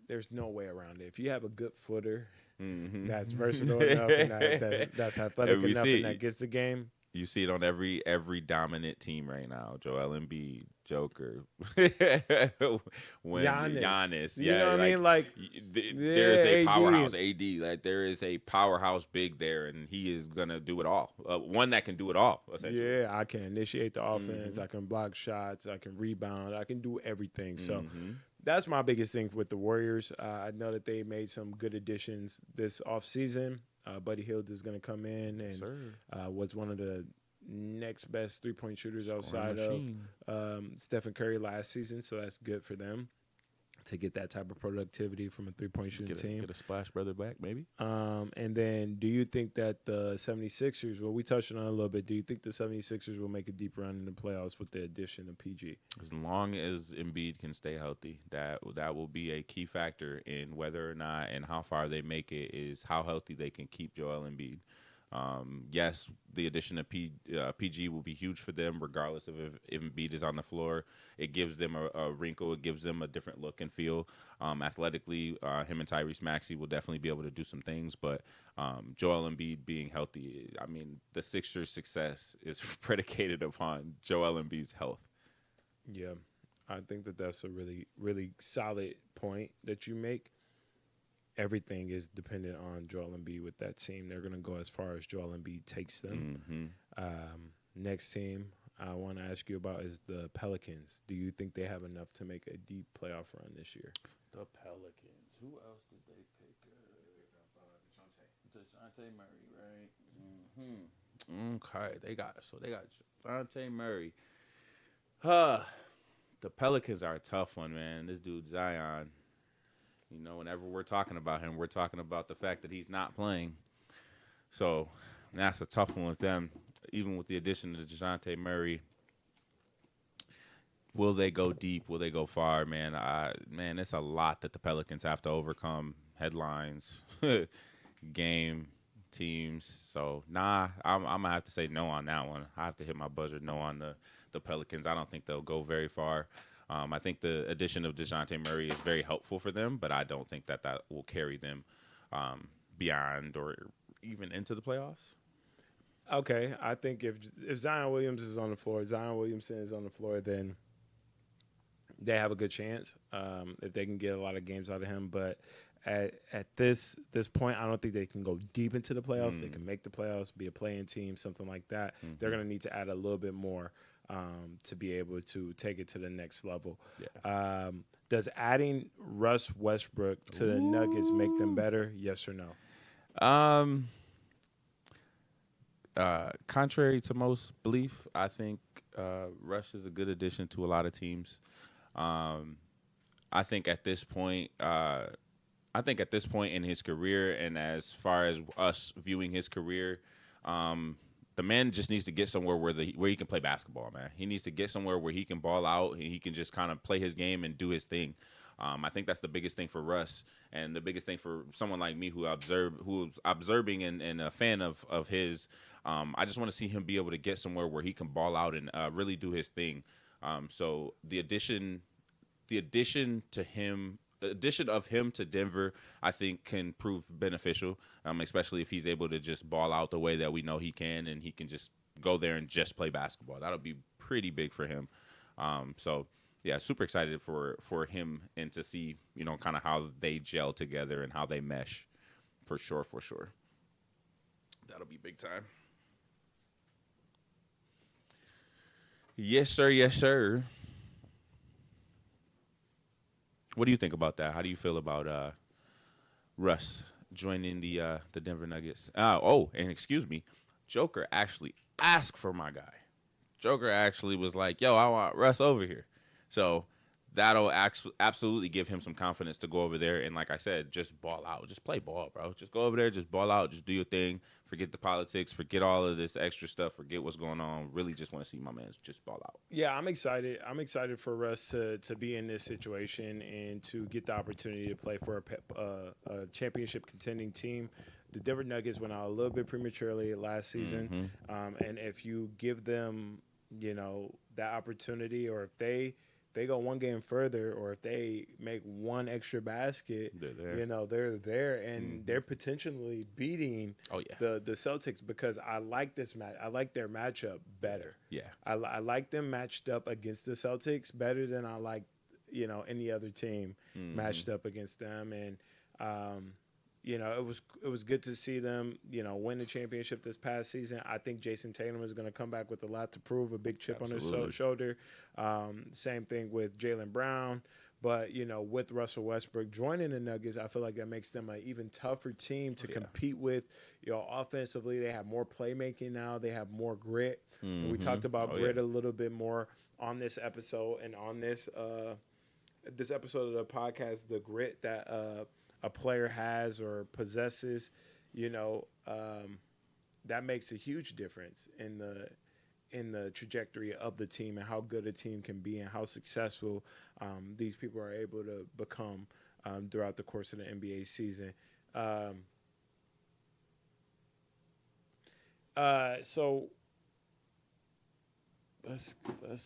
there's no way around it. If you have a good footer that's versatile enough and that's athletic enough and that gets the game. You see it on every dominant team right now. Joel Embiid, Joker, Giannis. You know what I mean? Like there's a powerhouse AD. Like there is a powerhouse big there, and he is gonna do it all. One that can do it all. Yeah, I can initiate the offense. I can block shots. I can rebound. I can do everything. So that's my biggest thing with the Warriors. I know that they made some good additions this offseason. Buddy Hield is going to come in and was one of the next best three-point shooters outside of Stephen Curry last season, so that's good for them to get that type of productivity from a three-point shooting team. Get a Splash Brother back, maybe. And then do you think that the 76ers, well, we touched on it a little bit, do you think the 76ers will make a deep run in the playoffs with the addition of PG? As long as Embiid can stay healthy, that will be a key factor in whether or not and how far they make it is how healthy they can keep Joel Embiid. Yes, the addition of PG will be huge for them, regardless of if Embiid is on the floor. It gives them a wrinkle. It gives them a different look and feel. Athletically, him and Tyrese Maxey will definitely be able to do some things. But Joel Embiid being healthy, I mean, the Sixers' success is predicated upon Joel Embiid's health. Yeah, I think that that's a really, really solid point that you make. Everything is dependent on Joel Embiid with that team. They're going to go as far as Joel Embiid takes them. Next team I want to ask you about is the Pelicans. Do you think they have enough to make a deep playoff run this year? The Pelicans. Who else did they pick? DeJounte Murray, right? Okay, they got DeJounte Murray. The Pelicans are a tough one, man. This dude Zion. Whenever we're talking about him, we're talking about the fact that he's not playing. So That's a tough one with them. Even with the addition of DeJounte Murray, will they go deep? Will they go far? Man, it's a lot that the Pelicans have to overcome. Headlines, game, teams. So, I'm going to have to say no on that one. I have to hit my buzzer no on the Pelicans. I don't think they'll go very far. I think the addition of DeJounte Murray is very helpful for them, but I don't think that will carry them beyond or even into the playoffs. Okay, I think if Zion Williamson is on the floor, then they have a good chance if they can get a lot of games out of him. But at this point, I don't think they can go deep into the playoffs. They can make the playoffs, be a playing team, something like that. They're going to need to add a little bit more to be able to take it to the next level. Yeah. Does adding Russ Westbrook to the Nuggets make them better? Yes or no? Contrary to most belief, I think Russ is a good addition to a lot of teams. I think at this point in his career, and as far as us viewing his career, the man just needs to get somewhere where he can play basketball, man. He needs to get somewhere where he can ball out and he can just kind of play his game and do his thing. I think that's the biggest thing for Russ, and the biggest thing for someone like me who's observing and a fan of his. I just want to see him be able to get somewhere where he can ball out and really do his thing. So the addition of him to Denver, I think, can prove beneficial, especially if he's able to just ball out the way that we know he can, and he can just go there and just play basketball. That'll be pretty big for him. So, yeah, super excited for him and to see, kind of how they gel together and how they mesh, for sure. That'll be big time. Yes, sir. What do you think about that? How do you feel about Russ joining the Denver Nuggets? And excuse me, Joker actually asked for my guy. Joker actually was like, yo, I want Russ over here. So that'll absolutely give him some confidence to go over there and, like I said, just ball out. Just play ball, bro. Just go over there, just ball out, just do your thing. Forget the politics, forget all of this extra stuff, forget what's going on. Really just want to see my man just ball out. Yeah, I'm excited. I'm excited for Russ to be in this situation and to get the opportunity to play for a championship contending team. The Denver Nuggets went out a little bit prematurely last season, and if you give them, that opportunity, or if they go one game further, or if they make one extra basket, they're there, and they're potentially beating the Celtics, because I like this match. I like their matchup better. Yeah, I like them matched up against the Celtics better than I like any other team matched up against them, and it was good to see them, win the championship this past season. I think Jason Tatum is going to come back with a lot to prove, a big chip on his shoulder. Same thing with Jaylen Brown. But, with Russell Westbrook joining the Nuggets, I feel like that makes them an even tougher team to compete with. Offensively, they have more playmaking now. They have more grit. And we talked about grit a little bit more on this episode, and on this episode of the podcast, the grit that a player has or possesses, that makes a huge difference in the trajectory of the team and how good a team can be and how successful these people are able to become throughout the course of the NBA season. So let's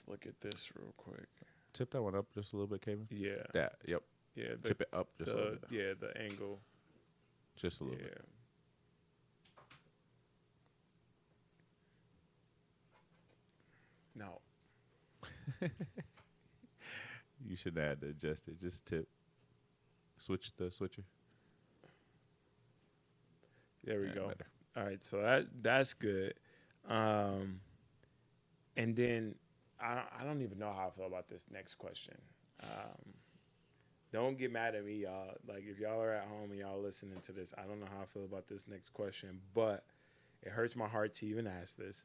look at this real quick. Tip that one up just a little bit, Kevin. Yeah. Yep. Yeah, tip it up just a little bit. Yeah, the angle. Just a little bit. No. You should add to adjust it. Just tip. Switch the switcher. There we go. Better. All right, so that's good. And then I don't even know how I feel about this next question. Don't get mad at me, y'all. Like, if y'all are at home and y'all listening to this, I don't know how I feel about this next question, but it hurts my heart to even ask this.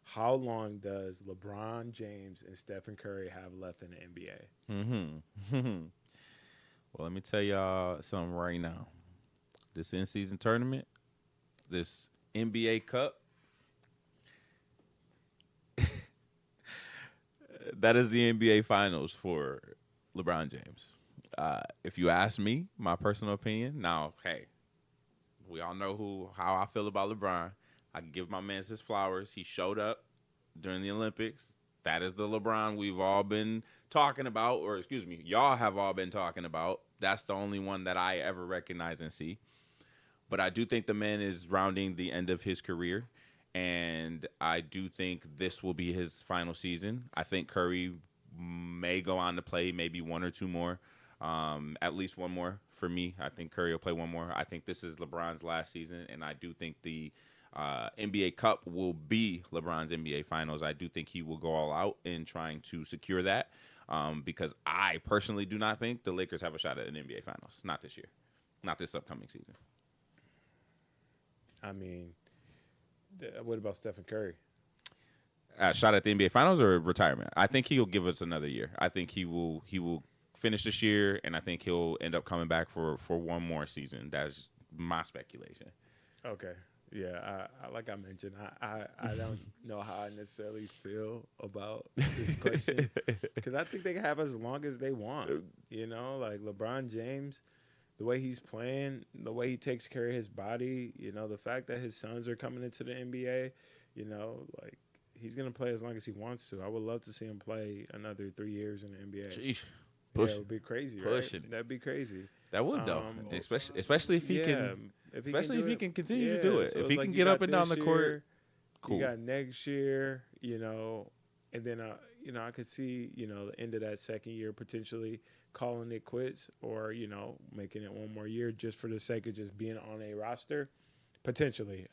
How long does LeBron James and Stephen Curry have left in the NBA? Well, let me tell y'all something right now. This in-season tournament, this NBA Cup. That is the NBA Finals for LeBron James. If you ask me, my personal opinion, now, hey, we all know how I feel about LeBron. I can give my man his flowers. He showed up during the Olympics. That is the LeBron we've all been talking about, or excuse me, y'all have all been talking about. That's the only one that I ever recognize and see. But I do think the man is rounding the end of his career, and I do think this will be his final season. I think Curry may go on to play maybe one or two more, at least one more for me. I think Curry will play one more. I think this is LeBron's last season, and I do think the NBA Cup will be LeBron's NBA Finals. I do think he will go all out in trying to secure that because I personally do not think the Lakers have a shot at an NBA Finals. Not this year. Not this upcoming season. I mean, what about Stephen Curry? Shot at the NBA Finals or retirement? I think he'll give us another year. I think he will finish this year, and I think he'll end up coming back for one more season. That's my speculation. Okay. Yeah, I like I mentioned, I don't know how I necessarily feel about this question because I think they can have as long as they want. You know, like LeBron James, the way he's playing, the way he takes care of his body, you know, the fact that his sons are coming into the NBA, you know, like he's going to play as long as he wants to. I would love to see him play another 3 years in the NBA. Sheesh. Yeah, it would be crazy, right? That'd be crazy. That would, though. Especially if he can. Especially if he can continue to do it. So if he like can get up and down the court, cool. You got next year, you know, and then, you know, I could see, you know, the end of that second year potentially calling it quits or, you know, making it one more year just for the sake of just being on a roster, potentially.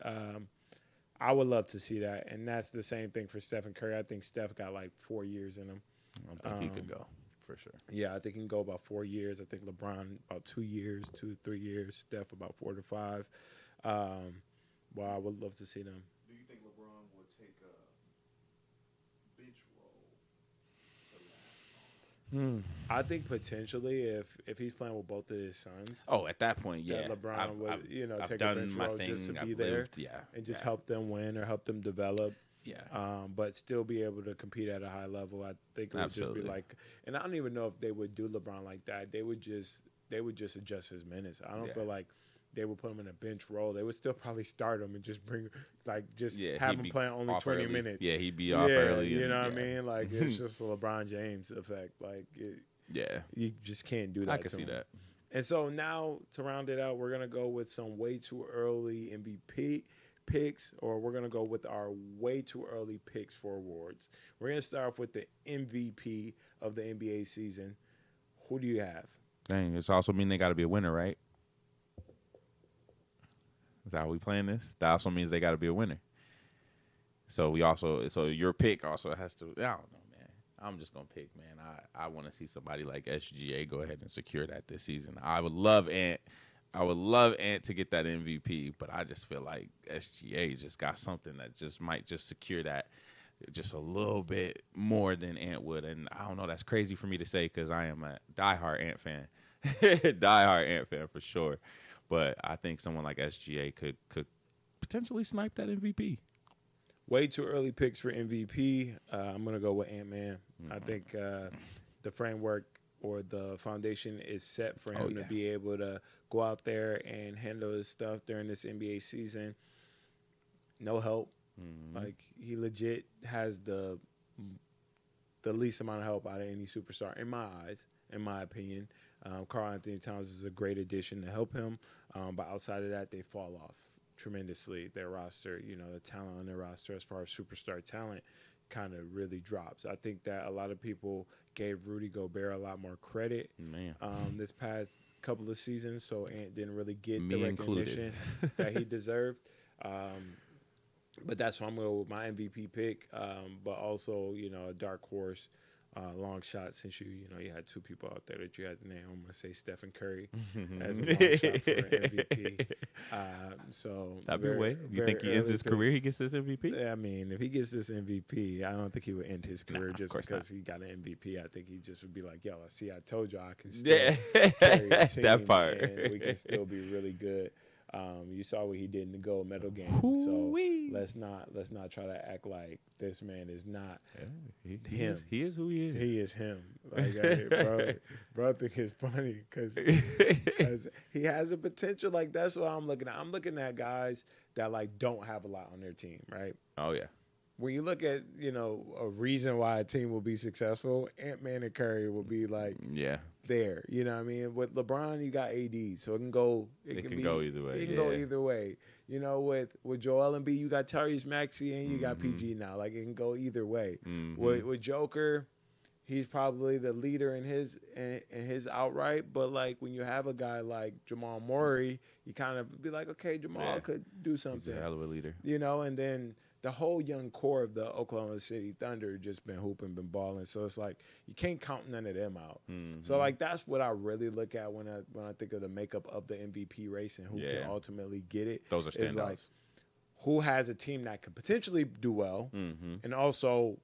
I would love to see that, and that's the same thing for Stephen Curry. I think Steph got like 4 years in him. I think he could go. For sure. Yeah, I think he can go about 4 years. I think LeBron about 2 years, 2 to 3 years. Steph about 4 to 5. Well, I would love to see them. Do you think LeBron would take a bench role to last longer? I think potentially if he's playing with both of his sons. Oh, at that point, yeah. That LeBron would, you know, I've take a bench role just to be there and just help them win or help them develop. Yeah. But still be able to compete at a high level. I think it would just be like, and I don't even know if they would do LeBron like that. They would just adjust his minutes. I don't feel like they would put him in a bench role. They would still probably start him and just bring have him playing only 20 minutes. Yeah, he'd be off early. You know what I mean? Like it's just a LeBron James effect. Like you just can't do that. I can see that. And so now to round it out, we're gonna go with some way too early MVP picks, or we're going to go with our way too early picks for awards. We're going to start off with the MVP of the NBA season. Who do you have? Dang, it's also mean they got to be a winner, right? Is that how we playing this? That also means they got to be a winner. So your pick also has to, I don't know, man. I'm just going to pick, man. I want to see somebody like SGA go ahead and secure that this season. I would love Ant to get that MVP, but I just feel like SGA just got something that just might just secure that just a little bit more than Ant would. And I don't know, that's crazy for me to say because I am a diehard Ant fan. Diehard Ant fan for sure. But I think someone like SGA could potentially snipe that MVP. Way too early picks for MVP. I'm going to go with Ant-Man. Mm-hmm. I think the framework or the foundation is set for him to be able to go out there and handle his stuff during this NBA season. No help. Mm-hmm. Like, he legit has the least amount of help out of any superstar, in my eyes, in my opinion. Karl Anthony Towns is a great addition to help him. But outside of that, they fall off tremendously. Their roster, you know, the talent on their roster as far as superstar talent kind of really drops. I think that a lot of people gave Rudy Gobert a lot more credit this past couple of seasons, so Ant didn't really get the recognition that he deserved. But that's why I'm going to go with my MVP pick, but also, you know, a dark horse. Long shot, since you had two people out there that you had to name. I'm gonna say Stephen Curry as a long shot for MVP. So that'd be a way. You think he ends his career? He gets this MVP? I mean, if he gets this MVP, I don't think he would end his career just because he got an MVP. I think he just would be like, "Yo, I told you I can still carry a team, that part, and we can still be really good." You saw what he did in the gold medal game. Hoo-wee. So let's not try to act like this man is not He is who he is. He is him. Like, bro, I think it's funny because he has the potential. Like, that's what I'm looking at. I'm looking at guys that like don't have a lot on their team, right? Oh yeah. When you look at, a reason why a team will be successful, Ant-Man and Curry will be like there. You know what I mean? With LeBron, you got AD, so it can go. It can go either way. It can go either way. With Joel Embiid, you got Tyrese Maxey and you got PG now. Like, it can go either way. With Joker, he's probably the leader in his outright. But like when you have a guy like Jamal Murray, you kind of be like, okay, Jamal could do something. He's a hell of a leader. And then the whole young core of the Oklahoma City Thunder just been hooping, been balling. So it's like you can't count none of them out. So like that's what I really look at when I think of the makeup of the MVP race and who can ultimately get it. Those are standouts. Like who has a team that could potentially do well, and also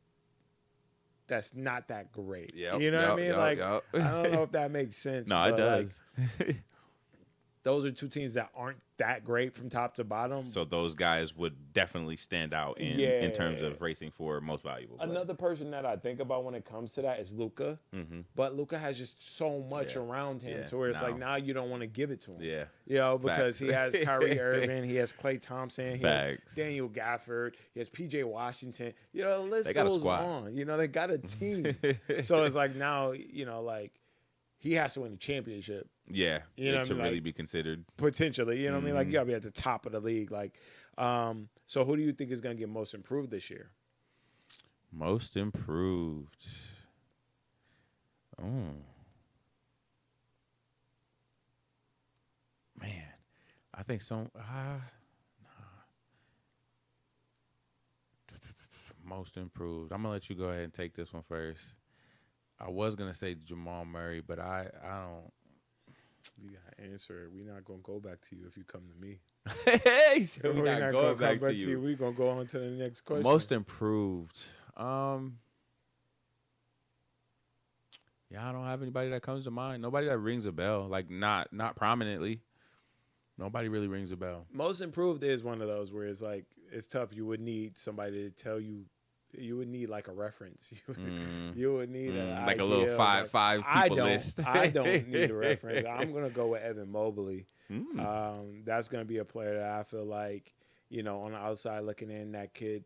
that's not that great. You know what I mean? I don't know if that makes sense. No, it does. Like, those are two teams that aren't that great from top to bottom. So those guys would definitely stand out in terms of racing for most valuable player. Another person that I think about when it comes to that is Luka. But Luka has just so much around him to where it's like now you don't want to give it to him. Because he has Kyrie Irving, he has Klay Thompson, he has Daniel Gafford, he has PJ Washington. The list goes on. They got a team. So it's like now, like he has to win the championship. Yeah, to really be considered. Potentially, you know what I mean? Like, you got to be at the top of the league. Like, so who do you think is going to get most improved this year? Most improved. Oh. Man, I think so. Most improved. I'm going to let you go ahead and take this one first. I was going to say Jamal Murray, but I don't. You got to answer it. We're not going to go back to you if you come to me. Hey, so we're not going back to you. We're going to go on to the next question. Most improved. I don't have anybody that comes to mind. Nobody that rings a bell. Like, not prominently. Nobody really rings a bell. Most improved is one of those where it's like, it's tough. You would need somebody to tell you. You would need like a reference. You would need like a little five people list. I don't need a reference. I'm gonna go with Evan Mobley. That's gonna be a player that I feel like on the outside looking in that could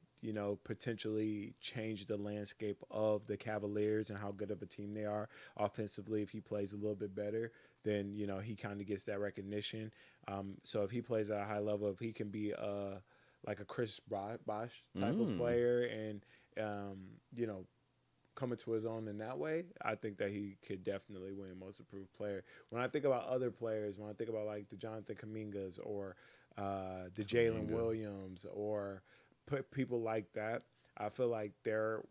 potentially change the landscape of the Cavaliers and how good of a team they are offensively. If he plays a little bit better, then he kind of gets that recognition. So if he plays at a high level, if he can be like a Chris Bosh type of player and, coming to his own in that way, I think that he could definitely win most improved player. When I think about other players, when I think about like the Jonathan Kumingas or the Jalen Williams or people like that, I feel like their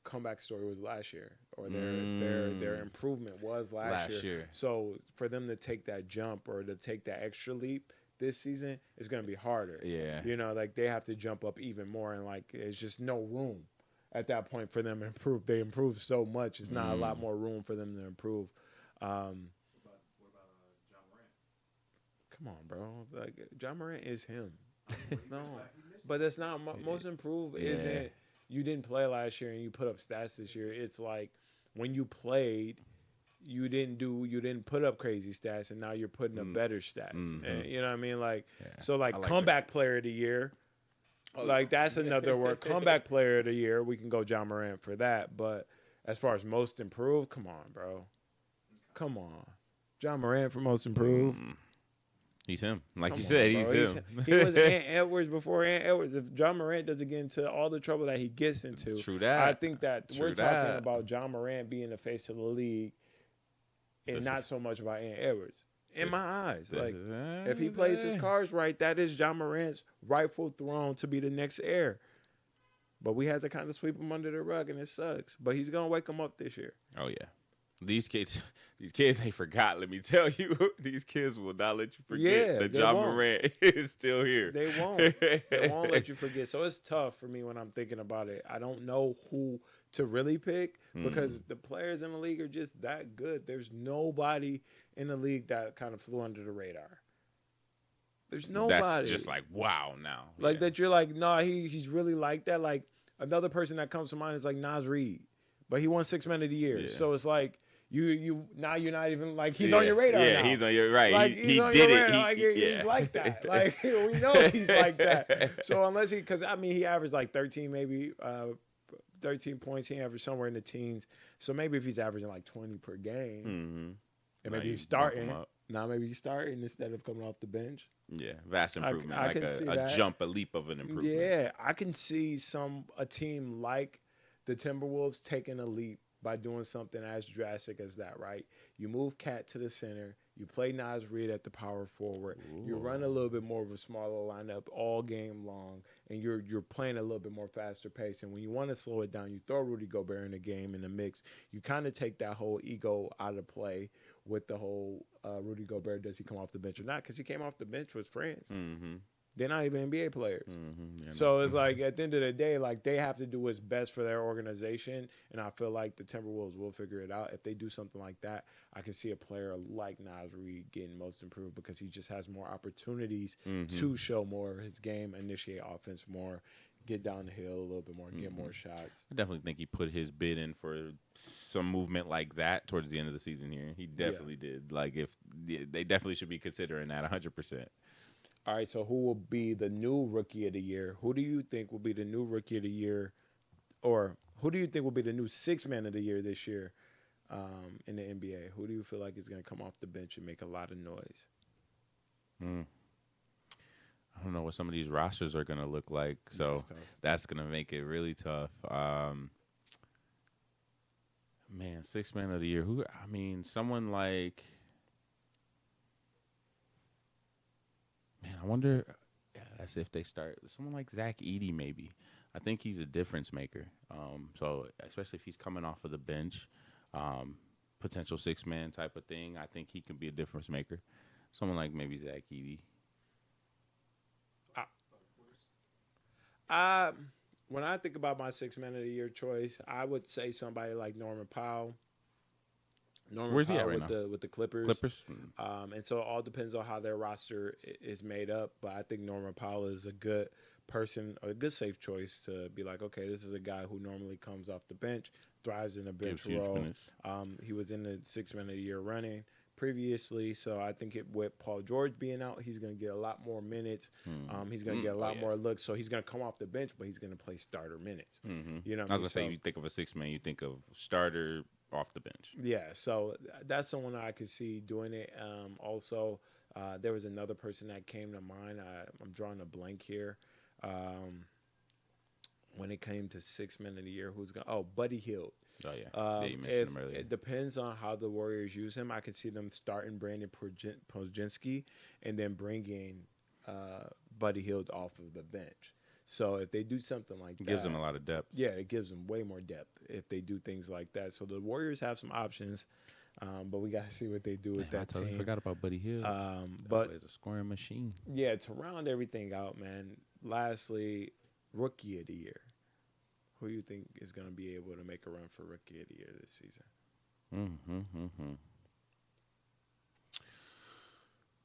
comeback story was last year or their improvement was last year. So for them to take that jump or to take that extra leap this season is going to be harder. Like they have to jump up even more, and like there's just no room at that point for them to improve. They improved so much. It's not a lot more room for them to improve. What about John Morant? Come on, bro. Like John Morant is him. No, but that's not most improved. Isn't you didn't play last year and you put up stats this year? It's like when you played. You didn't put up crazy stats, and now you're putting up better stats. And, you know what I mean? Like, so like comeback player of the year, like that's another word. Comeback player of the year, we can go John Morant for that. But as far as most improved, come on, bro. Come on. John Morant for most improved. He's him. Like you said, he's him. He was Ant Edwards before Ant Edwards. If John Morant doesn't get into all the trouble that he gets into, I think that we're talking about John Morant being the face of the league. And not so much about Ant Edwards. In my eyes. Like, if he plays his cards right, that is John Morant's rightful throne to be the next heir. But we had to kind of sweep him under the rug, and it sucks. But he's going to wake him up this year. Oh, yeah. These kids ain't forgot, let me tell you. These kids will not let you forget that John Morant is still here. They won't. They won't let you forget. So it's tough for me when I'm thinking about it. I don't know who to really pick because the players in the league are just that good. There's nobody in the league that kind of flew under the radar. There's nobody. That's just like, wow now. Like that you're like, no, he's really like that. Like another person that comes to mind is like Nas Reed. But he won 6 Man of the Year. Yeah. So it's like you now you're not even like he's on your radar now. He's on your right. Like, he on did your it. radar. Like, he's like that. Like we know he's like that. So unless because I mean he averaged like 13 maybe 13 points. He averaged somewhere in the teens. So maybe if he's averaging like 20 per game, and maybe he's starting. Now maybe he's starting instead of coming off the bench. Yeah, vast improvement. I like can see a that. jump, a leap of an improvement. Yeah, I can see a team like the Timberwolves taking a leap by doing something as drastic as that, right? You move Cat to the center. You play Nas Reed at the power forward. Ooh. You run a little bit more of a smaller lineup all game long, and you're playing a little bit more faster pace. And when you want to slow it down, you throw Rudy Gobert in the game in the mix. You kind of take that whole ego out of play with the whole Rudy Gobert, does he come off the bench or not? Because he came off the bench with friends. Mm-hmm. They're not even NBA players. Mm-hmm. Yeah, so it's like at the end of the day, like they have to do what's best for their organization. And I feel like the Timberwolves will figure it out. If they do something like that, I can see a player like Nas Reed getting most improved because he just has more opportunities to show more of his game, initiate offense more, get down the hill a little bit more, get more shots. I definitely think he put his bid in for some movement like that towards the end of the season here. He definitely did. Like they definitely should be considering that 100%. All right, so who will be the new Rookie of the Year? Who do you think will be the new Rookie of the Year, or who do you think will be the new Sixth Man of the Year this year in the NBA? Who do you feel like is going to come off the bench and make a lot of noise? I don't know what some of these rosters are going to look like, so that's going to make it really tough. Man, Sixth Man of the Year. Someone like... Man, I wonder. That's if they start someone like Zach Edey. Maybe I think he's a difference maker. So especially if he's coming off of the bench, potential 6-man type of thing. I think he can be a difference maker. Someone like maybe Zach Edey. When I think about my 6 Man of the Year choice, I would say somebody like Norman Powell. Where's he at right now? With the Clippers. And so it all depends on how their roster is made up. But I think Norman Powell is a good person, a good safe choice to be like, okay, this is a guy who normally comes off the bench, thrives in a bench role. He was in the 6 Man of the Year running previously. So I think with Paul George being out, he's going to get a lot more minutes. He's going to get a lot more looks. So he's going to come off the bench, but he's going to play starter minutes. You know, I was going to say, you think of a 6-man, you think of starter off the bench. Yeah, so that's someone I could see doing it. Also, there was another person that came to mind. I'm drawing a blank here. When it came to 6 Men of the Year, Buddy Hield. Oh, yeah. You mentioned him earlier. It depends on how the Warriors use him. I could see them starting Brandon Podziemski and then bringing Buddy Hield off of the bench. So if they do something like that, it gives them a lot of depth. Yeah, it gives them way more depth if they do things like that. So the Warriors have some options, but we got to see what they do with that team. I totally forgot about Buddy Hield. But it's a scoring machine. Yeah, to round everything out, man. Lastly, Rookie of the Year. Who do you think is going to be able to make a run for Rookie of the Year this season?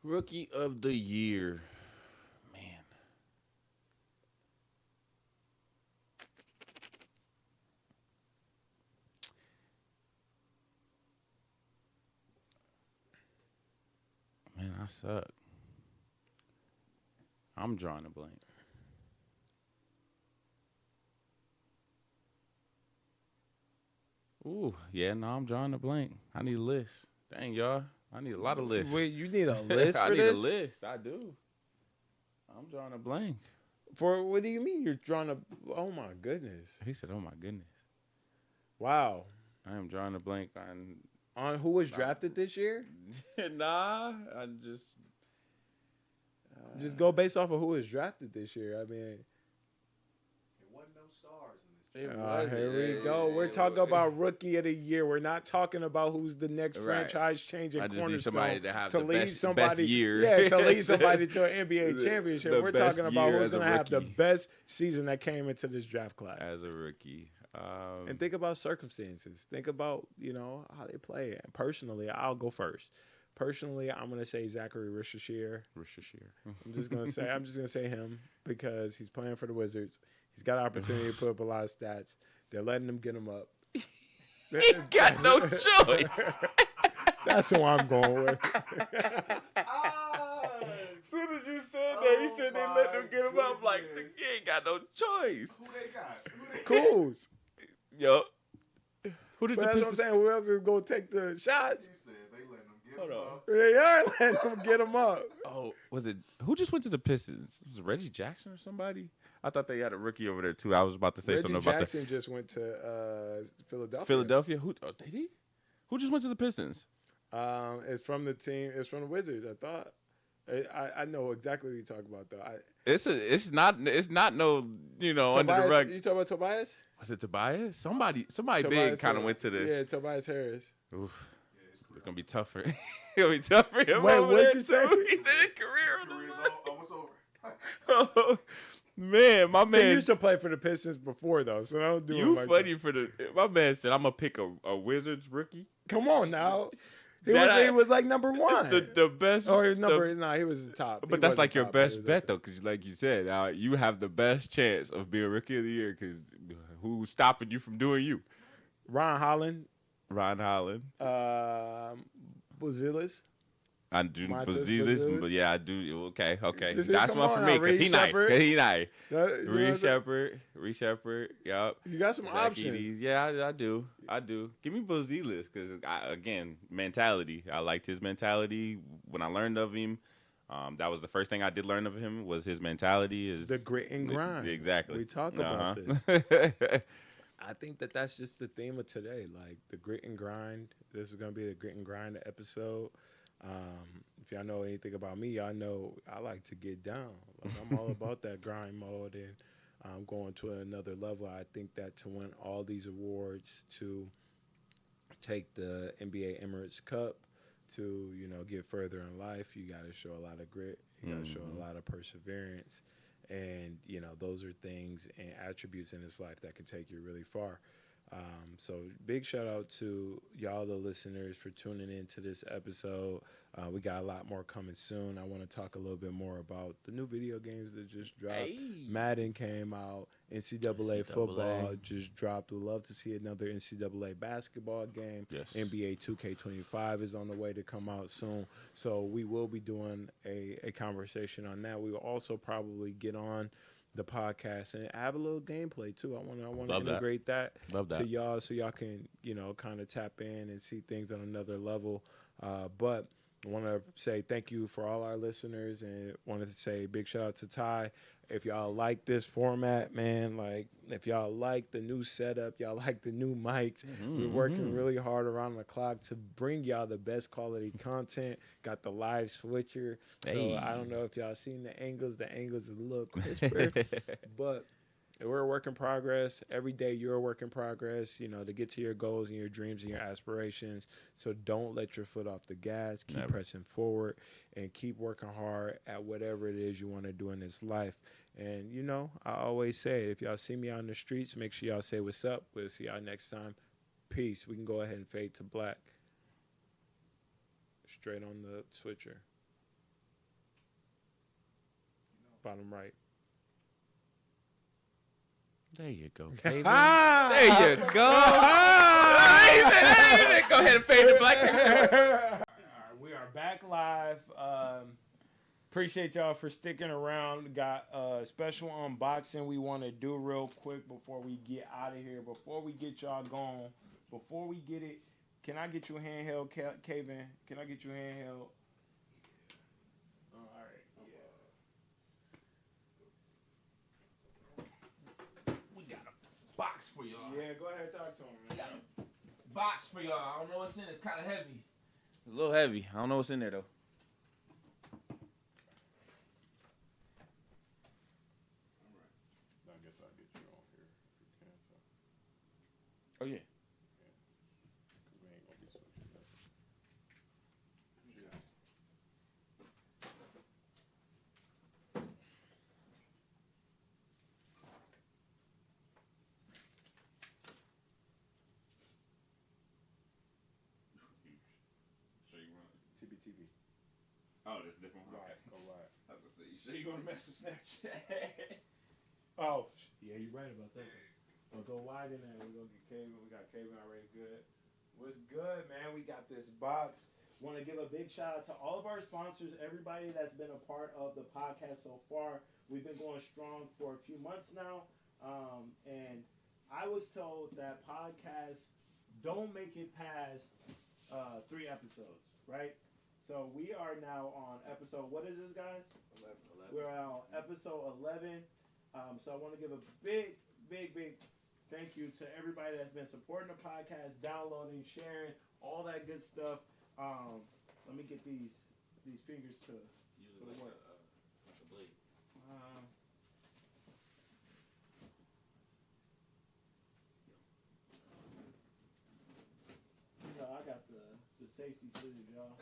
Rookie of the Year. Man, I suck. I'm drawing a blank. Ooh, yeah, no, I'm drawing a blank. I need a list. Dang, y'all. I need a lot of lists. Wait, you need a list for this? I need a list. I do. I'm drawing a blank. For what do you mean you're drawing a... Oh, my goodness. He said, oh, my goodness. Wow. I am drawing a blank on who was drafted this year? Nah, I just go based off of who was drafted this year. I mean, it wasn't no stars in this. Here we go. We're talking about Rookie of the Year. We're not talking about who's the next franchise-changing cornerstone. I just need somebody to have the lead best year. Yeah, to lead somebody to an NBA championship. We're talking about who's going to have the best season that came into this draft class. As a rookie. And think about circumstances. Think about, how they play. And personally, I'll go first. Personally, I'm gonna say Zachary Rishashir. I'm just gonna say him because he's playing for the Wizards. He's got an opportunity to put up a lot of stats. They're letting him get him up. He got no choice. That's who I'm going with. As soon as you said that, he said they let them get him up. Like, he ain't got no choice. Who they got? Cools. Yo. Who did But the that's what I'm Pistons? saying. Who else is going to take the shots? You said they letting them get Hold him on. up. They are letting him get him up. Oh, was it? Who just went to the Pistons? Was it Reggie Jackson or somebody? I thought they had a rookie over there, too. I was about to say Reggie something about Jackson just went to Philadelphia. Philadelphia. Who? Oh, did he? Who just went to the Pistons? It's from the team. It's from the Wizards. I thought. I know exactly what you're talking about though. It's not no Tobias, under the rug. You talking about Tobias? Was it Tobias? Somebody Tobias big kind of Harris. went to the. Yeah, Tobias Harris. Oof. It's gonna be tough for it's gonna be tough for him. Wait, over what'd there, you say? too. He did a career on the Career's line. almost over. Oh, man, my He man. used to play for the Pistons before though, so I don't do You him like funny that. for the. My man said I'm gonna pick a Wizards rookie. Come on now. He That was like number one. The best. Oh, he was the- he was the top. He But that's wasn't like your top, but he best was bet up there. though, because like you said, you have the best chance of being rookie of the year. Because who's stopping you from doing you? Ron Holland, Ron Holland. Buzelis. I do Montes Bazilis, Bazilis. but yeah, I do. Okay. This is- That's come one for on me now, because he Reed nice. Shepherd. Cause he nice. You know what I'm saying? Reed Shepherd. Yup. You got some Zach options. Edey. Yeah, I do. Give me Bazilis because again, mentality. I liked his mentality when I learned of him. That was the first thing I did learn of him was his mentality. Is The grit and grind. Exactly. We talk about this. I think that's just the theme of today, like the grit and grind. This is gonna be the grit and grind episode. If y'all know anything about me, y'all know I like to get down. Like I'm all about that grind mode and going to another level. I think that to win all these awards, to take the NBA Emirates Cup, to get further in life, you got to show a lot of grit. You got to show a lot of perseverance, and those are things and attributes in this life that can take you really far. So big shout out to y'all, the listeners, for tuning in to this episode. We got a lot more coming soon. I want to talk a little bit more about the new video games that just dropped. Hey. Madden came out. NCAA football just dropped. We'd love to see another NCAA basketball game. Yes. NBA 2K25 is on the way to come out soon. So we will be doing a conversation on that. We will also probably get on the podcast and have a little gameplay too. I want to integrate that to y'all so y'all can kind of tap in and see things on another level. But I want to say thank you for all our listeners, and wanted to say big shout out to Ty. If y'all like this format, man, like if y'all like the new setup, y'all like the new mics, we're working really hard around the clock to bring y'all the best quality content. Got the live switcher. So I don't know if y'all seen the angles. The angles is a little crisper, but we're a work in progress. Every day you're a work in progress, to get to your goals and your dreams and your aspirations. So don't let your foot off the gas. Keep pressing forward and keep working hard at whatever it is you want to do in this life. And, I always say it. If y'all see me on the streets, make sure y'all say what's up. We'll see y'all next time. Peace. We can go ahead and fade to black. Straight on the switcher. Bottom right. There you go, Kevin. There you go. Go ahead and fade the black. All right, we are back live. Appreciate y'all for sticking around. Got a special unboxing we want to do real quick before we get out of here. Before we get y'all going. Before we get it, can I get you a handheld, Kevin? Can I get you a handheld? All right. We got a box for y'all. Yeah, go ahead and talk to him, man. We got a box for y'all. I don't know what's in it. It's kind of heavy. It's a little heavy. I don't know what's in there, though. I guess I'll get you on here if you can. So. Oh, yeah. We ain't gonna be switching up. So you want TBT. TV. Oh, that's different. Okay. Go right. I was gonna say, you sure you gonna mess with Snapchat? Oh, yeah, you're right about that. We'll go wide in there. We're gonna get Kevin. We got Kevin already good. What's good, man? We got this box. Want to give a big shout out to all of our sponsors, everybody that's been a part of the podcast so far. We've been going strong for a few months now, and I was told that podcasts don't make it past 3 episodes, right? So we are now on episode, what is this, guys? 11. We're on episode 11. So I want to give a big thank you to everybody that's been supporting the podcast, downloading, sharing, all that good stuff. Let me get these fingers to work. Like a blade. I got the safety scissors, y'all.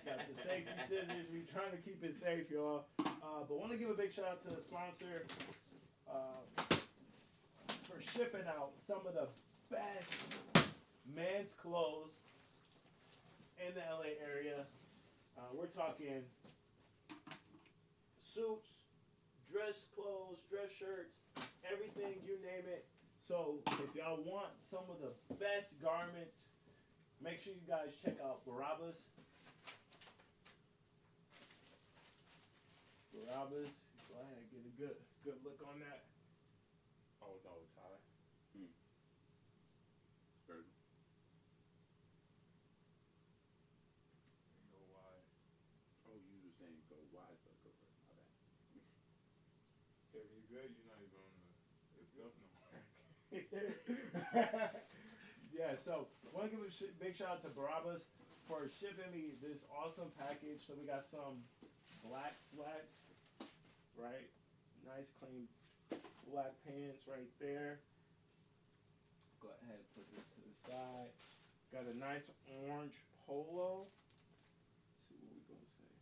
Got the safety scissors. We trying to keep it safe, y'all. But want to give a big shout out to the sponsor for shipping out some of the best men's clothes in the LA area. We're talking suits, dress clothes, dress shirts, everything, you name it. So if y'all want some of the best garments, make sure you guys check out Barabbas. Barabbas, go ahead, get a good look on that. Oh no, it's high. Very Go wide. Oh, you were saying go wide, but go right. My bad. If you're good, you're not even on the stuff no more. Yeah, so want to give a big shout out to Barabbas for shipping me this awesome package. So we got some black slacks, right? Nice clean black pants right there. Go ahead and put this to the side. Got a nice orange polo. Let's see what we're gonna say.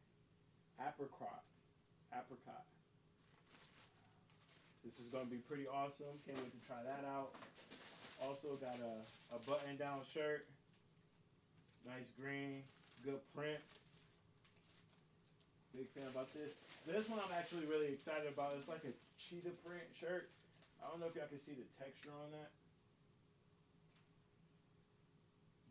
Apricot. This is gonna be pretty awesome. Can't wait to try that out. Also got a button-down shirt. Nice green, good print. Big fan about this. This one I'm actually really excited about. It's like a cheetah print shirt. I don't know if y'all can see the texture on that.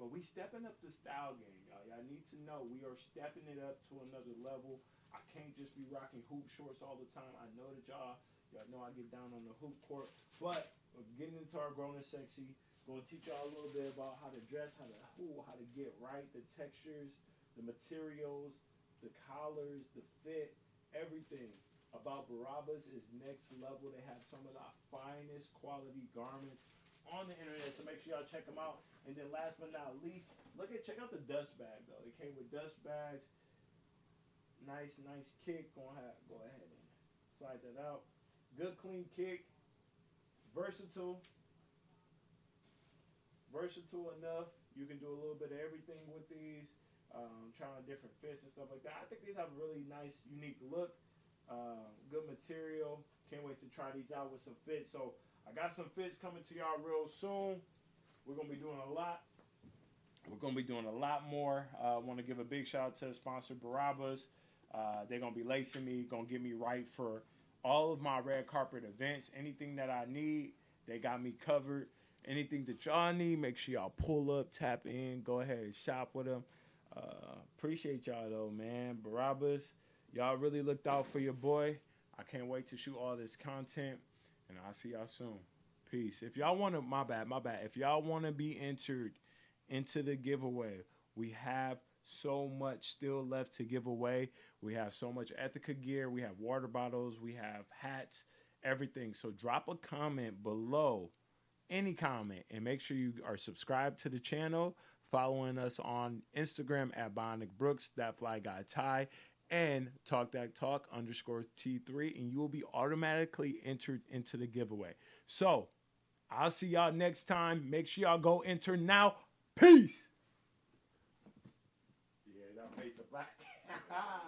But we stepping up the style game, y'all. Y'all need to know we are stepping it up to another level. I can't just be rocking hoop shorts all the time. I know that y'all know I get down on the hoop court. But we're getting into our grown and sexy. Going to teach y'all a little bit about how to dress, how to get right, the textures, the materials, the collars, the fit, everything about Barabbas is next level. They have some of the finest quality garments on the internet, so make sure y'all check them out. And then last but not least, check out the dust bag though. They came with dust bags. Nice kick. Go ahead and slide that out. Good clean kick. Versatile enough. You can do a little bit of everything with these. Trying different fits and stuff like that. I think these have a really nice, unique look. Good material. Can't wait to try these out with some fits. So I got some fits coming to y'all real soon. We're gonna be doing a lot. We're gonna be doing a lot more. I want to give a big shout out to the sponsor Barabbas. They're gonna be lacing me, gonna get me right for all of my red carpet events. Anything that I need, they got me covered. Anything that y'all need, make sure y'all pull up, tap in, go ahead and shop with them. Appreciate y'all though, man. Barabbas, y'all really looked out for your boy. I can't wait to shoot all this content, and I'll see y'all soon. Peace. If y'all want to, my bad. If y'all want to be entered into the giveaway, we have so much still left to give away. We have so much Ethica gear. We have water bottles. We have hats, everything. So drop a comment below, any comment, and make sure you are subscribed to the channel, following us on Instagram at Bionic Brooks, That Fly Guy Ty, and Talk That Talk _T3, and you will be automatically entered into the giveaway. So I'll see y'all next time. Make sure y'all go enter now. Peace. Yeah, that made the black.